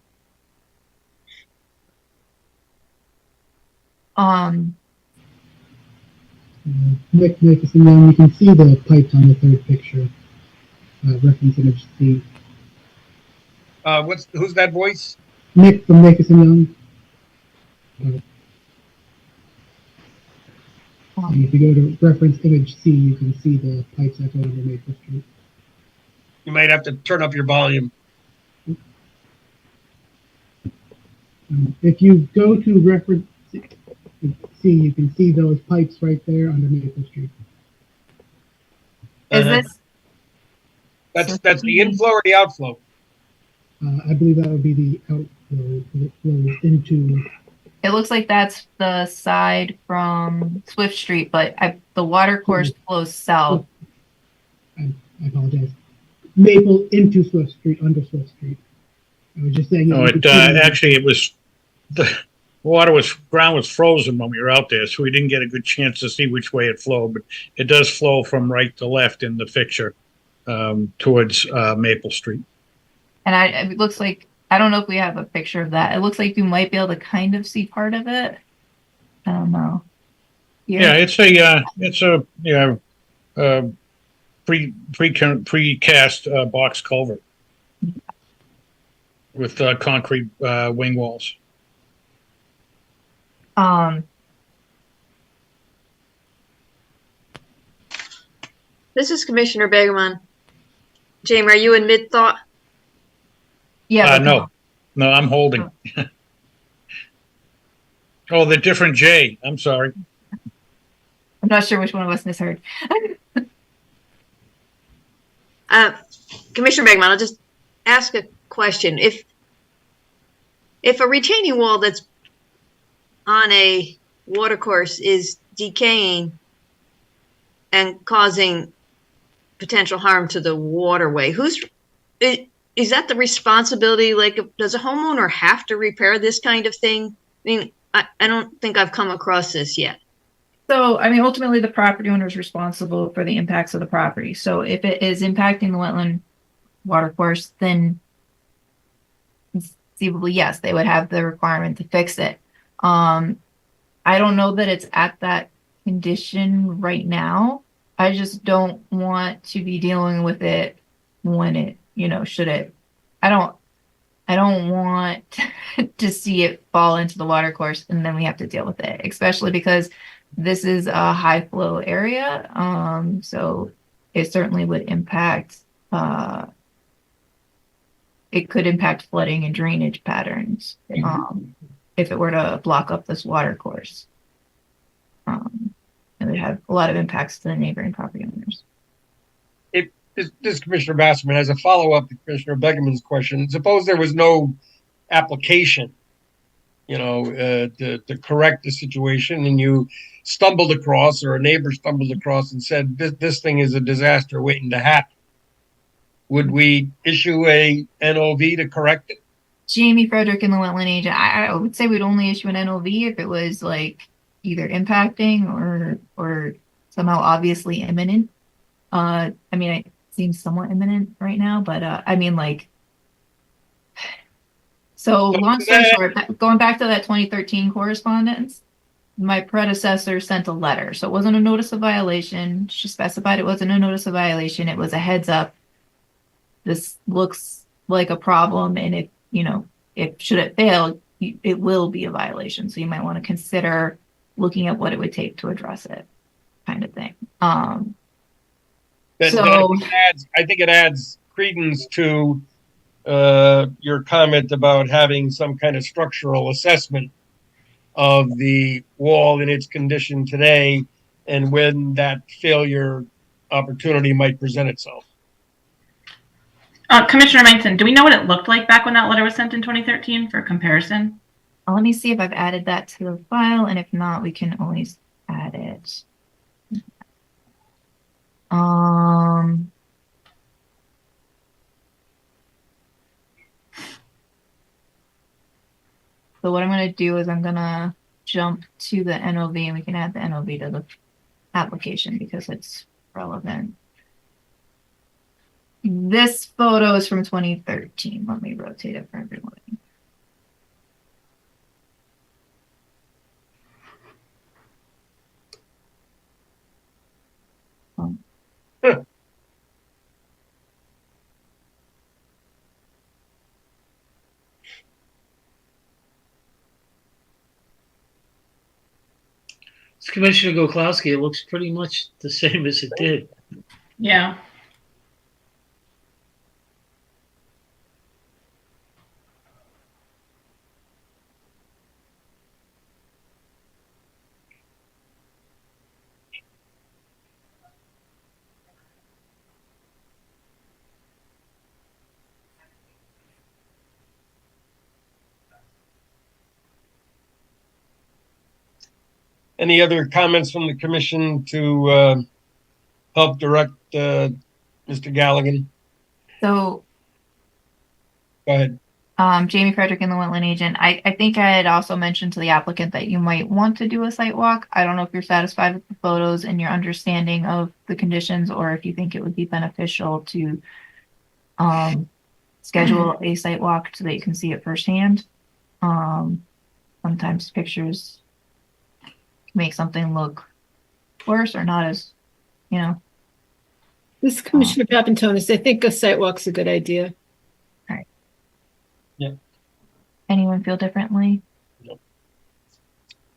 Nick Nicholson, then you can see the pipes on the third picture. Reference image C. Who's that voice? Nick from Nicholson Young. If you go to reference image C, you can see the pipes that go under Maple Street. You might have to turn up your volume. If you go to reference C, you can see those pipes right there under Maple Street. Is this? That's the inflow or the outflow? I believe that would be the outflow. It flows into. It looks like that's the side from Swift Street, but the water course flows south. I apologize. Maple into Swift Street, under Swift Street. I was just saying. No, actually it was the ground was frozen when we were out there, so we didn't get a good chance to see which way it flowed. But it does flow from right to left in the picture towards Maple Street. And it looks like, I don't know if we have a picture of that. It looks like you might be able to kind of see part of it. I don't know. Yeah, it's a precast box culvert with concrete wing walls. This is Commissioner Begemon. Jamie, are you in mid-thought? Yeah, but No, I'm holding. Oh, the different J. I'm sorry. I'm not sure which one of us misheard. Commissioner Bergman, I'll just ask a question. If a retaining wall that's on a watercourse is decaying and causing potential harm to the waterway, is that the responsibility? Like, does a homeowner have to repair this kind of thing? I mean, I don't think I've come across this yet. So, I mean, ultimately, the property owner is responsible for the impacts of the property. So, if it is impacting the wetland watercourse, then conceivably, yes, they would have the requirement to fix it. I don't know that it's at that condition right now. I just don't want to be dealing with it when it, should it. I don't want to see it fall into the watercourse and then we have to deal with it, especially because this is a high flow area. So it certainly would impact, it could impact flooding and drainage patterns if it were to block up this watercourse. It would have a lot of impacts to the neighboring property owners. This is Commissioner Basserman. As a follow-up to Commissioner Begeman's question, suppose there was no application, to correct the situation, and you stumbled across, or a neighbor stumbled across and said, this thing is a disaster waiting to happen. Would we issue a NOV to correct it? Jamie Frederick and the wetland agent, I would say we'd only issue an NOV if it was like either impacting or somehow obviously imminent. I mean, it seems somewhat imminent right now, but I mean, like, so long story short, going back to that 2013 correspondence, my predecessor sent a letter. So it wasn't a notice of violation. She specified it wasn't a notice of violation. It was a heads up. This looks like a problem, and if should it fail, it will be a violation. So you might want to consider looking at what it would take to address it, kind of thing. I think it adds credence to your comment about having some kind of structural assessment of the wall in its condition today and when that failure opportunity might present itself. Commissioner Meinson, do we know what it looked like back when that letter was sent in 2013 for comparison? Let me see if I've added that to the file, and if not, we can always add it. So what I'm going to do is I'm going to jump to the NOV, and we can add the NOV to the application because it's relevant. This photo is from 2013. Let me rotate it for everyone. It's Commissioner Goklowski. It looks pretty much the same as it did. Yeah. Any other comments from the commission to help direct Mr. Galligan? So, go ahead. Jamie Frederick and the wetland agent. I think I had also mentioned to the applicant that you might want to do a site walk. I don't know if you're satisfied with the photos and your understanding of the conditions, or if you think it would be beneficial to schedule a site walk so that you can see it firsthand. Sometimes pictures make something look worse or not as, This is Commissioner Papantonis. I think a site walk's a good idea. All right. Yeah. Anyone feel differently? No.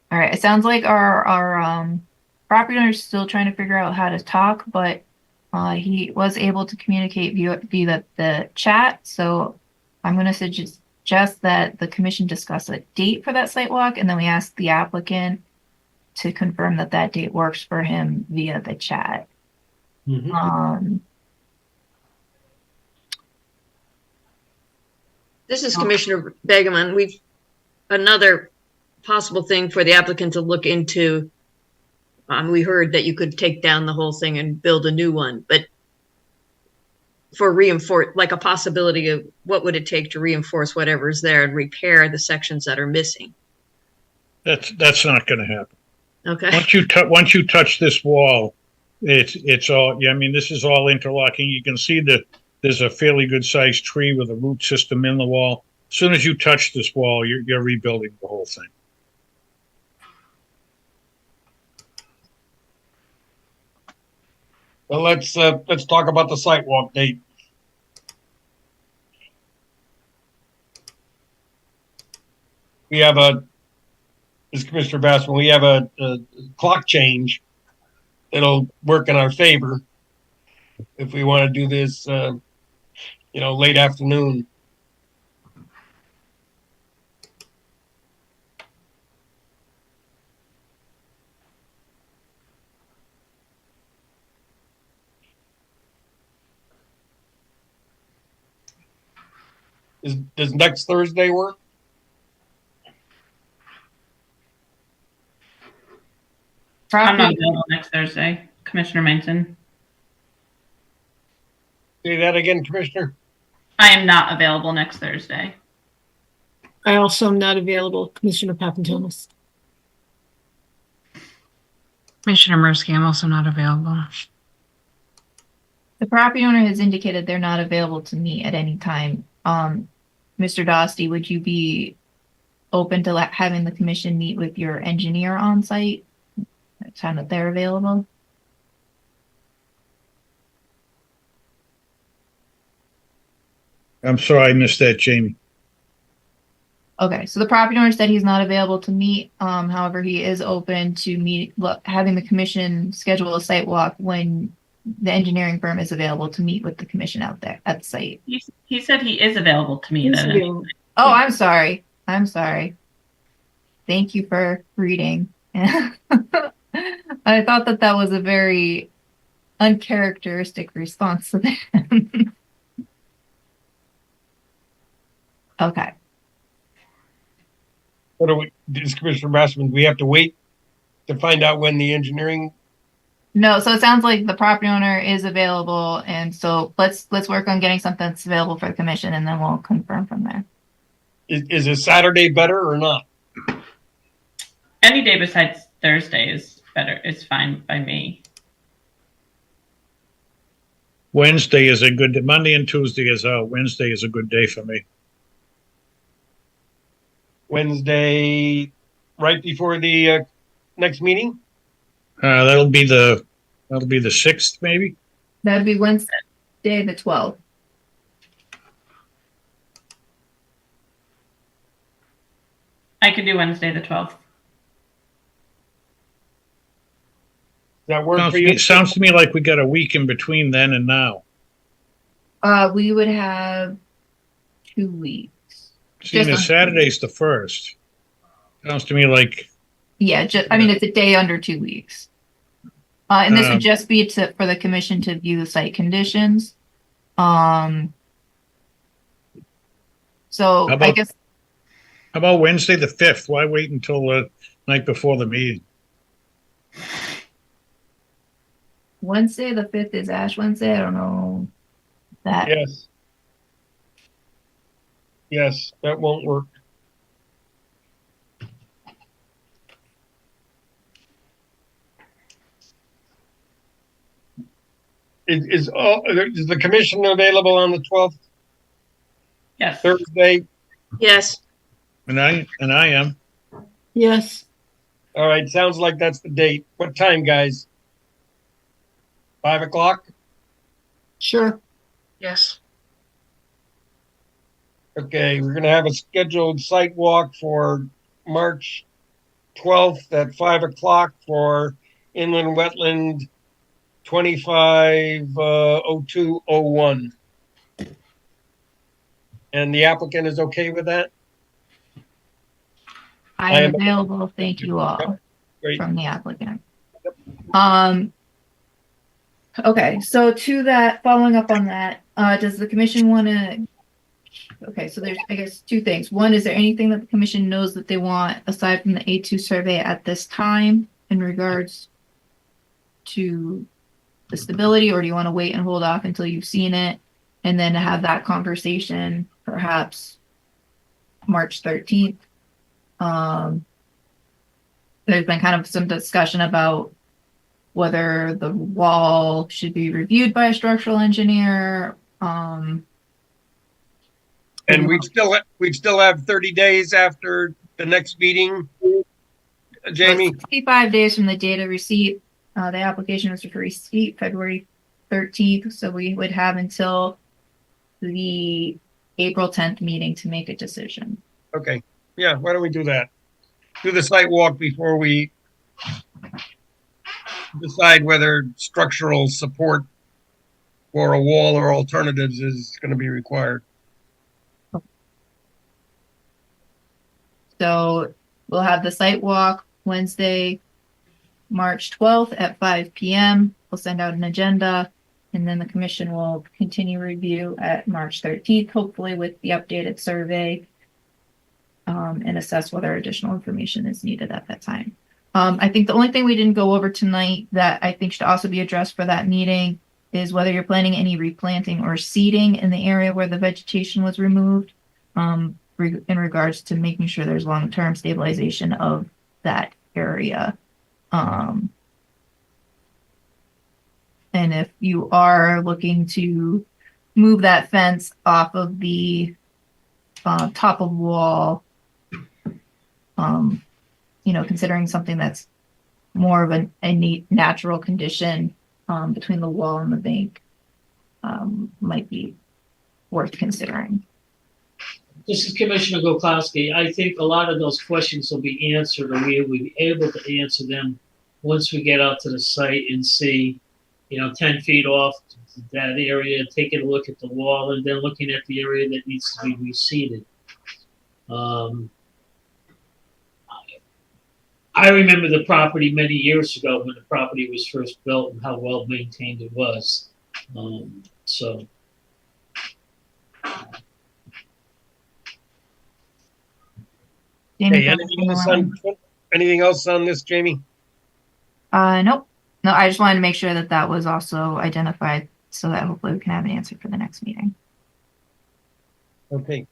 All right. It sounds like our property owner is still trying to figure out how to talk, but He was able to communicate via the chat, so I'm going to suggest that the commission discuss a date for that site walk, and then we ask the applicant to confirm that that date works for him via the chat. This is Commissioner Begeman. Another possible thing for the applicant to look into. We heard that you could take down the whole thing and build a new one, but for like a possibility of what would it take to reinforce whatever's there and repair the sections that are missing. That's not going to happen. Okay. Once you touch this wall, it's all. Yeah, I mean, this is all interlocking. You can see that there's a fairly good sized tree with a root system in the wall. As soon as you touch this wall, you're rebuilding the whole thing. Well, let's talk about the sidewalk date. We have as Commissioner Bassman, we have a clock change that'll work in our favor if we want to do this, late afternoon. Does next Thursday work? I'm not available next Thursday, Commissioner Manson. Say that again, Commissioner. I am not available next Thursday. I also am not available, Commissioner Papantonis. Commissioner Mirsky, I'm also not available. The property owner has indicated they're not available to meet at any time. Mr. Dosty, would you be open to having the commission meet with your engineer on site? Time that they're available? I'm sorry I missed that, Jamie. Okay, so the property owner said he's not available to meet. However, he is open to having the commission schedule a site walk when the engineering firm is available to meet with the commission out there at the site. He said he is available to meet. Oh, I'm sorry. I'm sorry. Thank you for reading. I thought that was a very uncharacteristic response to them. Okay. What do Commissioner Bassman, we have to wait to find out when the engineering? No, so it sounds like the property owner is available, and so let's work on getting something that's available for the commission, and then we'll confirm from there. Is a Saturday better or not? Any day besides Thursday is better. It's fine by me. Wednesday is a good day. Monday and Tuesday is out. Wednesday is a good day for me. Wednesday, right before the next meeting? That'll be the 6th, maybe. That'd be Wednesday, the 12th. I could do Wednesday the 12th. Does that work for you? It sounds to me like we got a week in between then and now. We would have 2 weeks. Seeing as Saturday's the 1st. Sounds to me like. Yeah, it's a day under 2 weeks. And this would just be for the commission to view the site conditions. So I guess. How about Wednesday the 5th? Why wait until the night before the meeting? Wednesday the 5th is Ash Wednesday. I don't know that. Yes. Yes, that won't work. Is the commission available on the 12th? Yes. Thursday? Yes. And I am. Yes. All right, sounds like that's the date. What time, guys? 5 o'clock? Sure. Yes. Okay, we're gonna have a scheduled site walk for March 12th at 5 o'clock for inland wetland 250201. And the applicant is okay with that? I am available. Thank you all Great. from the applicant. Okay, so to that, following up on that, does the commission want to? Okay, so there's, I guess, two things. One, is there anything that the commission knows that they want aside from the A2 survey at this time in regards to the stability, or do you want to wait and hold off until you've seen it and then have that conversation perhaps March 13th? There's been kind of some discussion about whether the wall should be reviewed by a structural engineer. And we'd still have 30 days after the next meeting, Jamie? 65 days from the date of receipt. The application was for receipt February 13th, so we would have until the April 10th meeting to make a decision. Okay, yeah, why don't we do that? Do the site walk before we decide whether structural support for a wall or alternatives is going to be required. So we'll have the site walk Wednesday, March 12th at 5 p.m. We'll send out an agenda, and then the commission will continue review at March 13th, hopefully with the updated survey, and assess whether additional information is needed at that time. I think the only thing we didn't go over tonight that I think should also be addressed for that meeting is whether you're planning any replanting or seeding in the area where the vegetation was removed, in regards to making sure there's long-term stabilization of that area. And if you are looking to move that fence off of the top of wall, considering something that's more of a neat natural condition between the wall and the bank, might be worth considering. This is Commissioner Gokowski. I think a lot of those questions will be answered, or we will be able to answer them once we get out to the site and see, 10 feet off that area, taking a look at the wall, and then looking at the area that needs to be reseeded. I remember the property many years ago when the property was first built and how well maintained it was. Jamie, Hey, anything else on this, Jamie? Nope. No, I just wanted to make sure that that was also identified so that hopefully we can have an answer for the next meeting. Okay.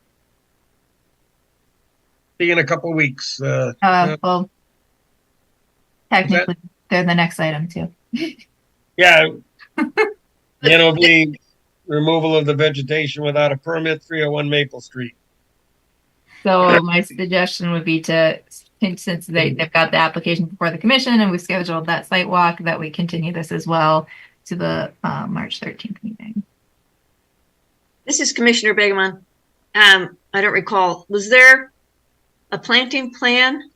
See you in a couple of weeks. Well, technically, they're the next item too. Yeah. Then it'll be removal of the vegetation without a permit, 301 Maple Street. So my suggestion would be to, since they've got the application before the commission and we scheduled that site walk, that we continue this as well to the March 13th meeting. This is Commissioner Begeman. I don't recall, was there a planting plan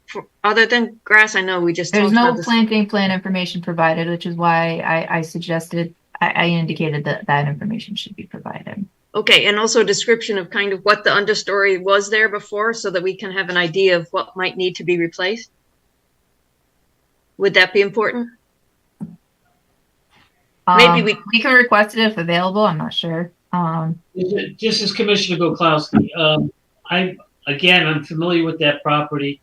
for other than grass? I know we just There's talked no about this. planting plan information provided, which is why I suggested, I indicated that that information should be provided. Okay, and also a description of kind of what the understory was there before so that we can have an idea of what might need to be replaced? Would that be important? Maybe we can request it if available. I'm not sure. Just as Commissioner Gokowski, I'm familiar with that property.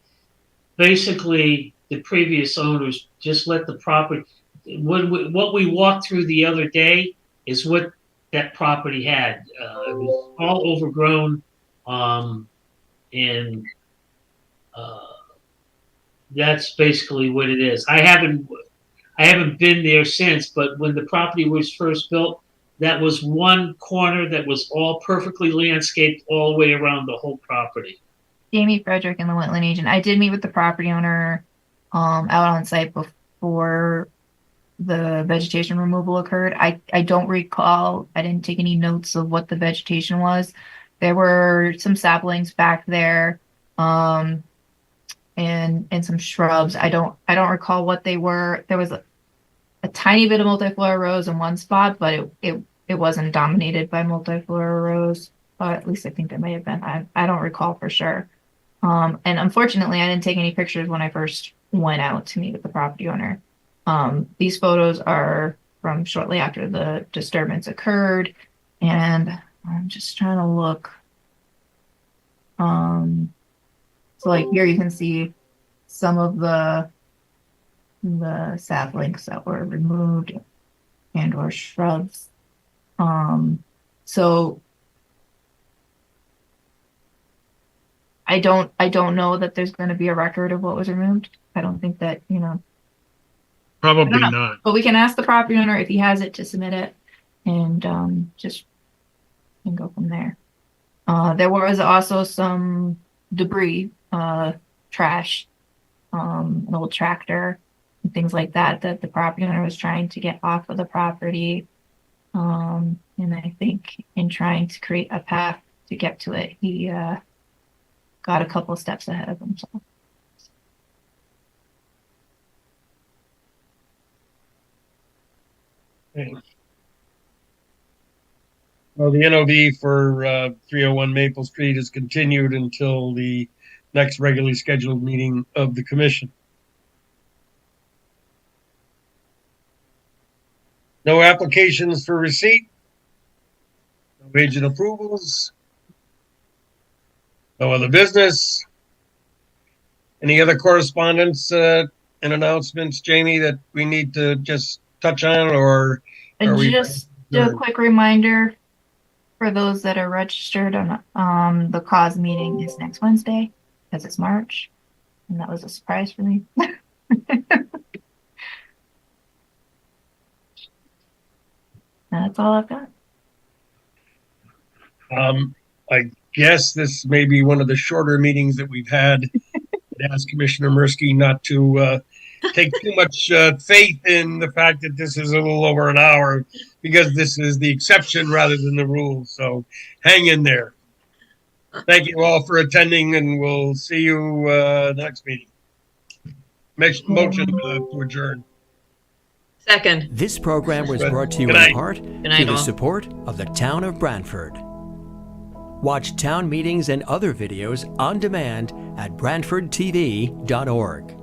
Basically, the previous owners just let the property. What we walked through the other day is what that property had. It was all overgrown, and that's basically what it is. I haven't been there since, but when the property was first built, that was one corner that was all perfectly landscaped all the way around the whole property. Jamie Frederick and the wetland agent. I did meet with the property owner out on site before the vegetation removal occurred. I don't recall, I didn't take any notes of what the vegetation was. There were some saplings back there, and some shrubs. I don't recall what they were. There was a tiny bit of multiflora rose in one spot, but it wasn't dominated by multiflora rose. At least I think it may have been. I don't recall for sure. And unfortunately, I didn't take any pictures when I first went out to meet with the property owner. These photos are from shortly after the disturbance occurred, and I'm just trying to look. So like here you can see some of the saplings that were removed and or shrubs. So I don't know that there's going to be a record of what was removed. I don't think that, Probably not. but we can ask the property owner if he has it to submit it and just and go from there. There was also some debris, trash, an old tractor, and things like that the property owner was trying to get off of the property. And I think in trying to create a path to get to it, he got a couple of steps ahead of himself. Well, the NOV for 301 Maple Street is continued until the next regularly scheduled meeting of the commission. No applications for receipt. No agent approvals. No other business. Any other correspondence and announcements, Jamie, that we need to just touch on, or And are we just a quick reminder for those that are registered on the cause meeting is next Wednesday because it's March, and that was a surprise for me. That's all I've got. I guess this may be one of the shorter meetings that we've had. I'd ask Commissioner Mirsky not to take too much faith in the fact that this is a little over an hour, because this is the exception rather than the rule. So hang in there. Thank you all for attending, and we'll see you next meeting. Motion to adjourn. Second. This program was brought to you Good in night. part night, through the all. support of the Town of Branford. Watch town meetings and other videos on demand at BranfordTV.org.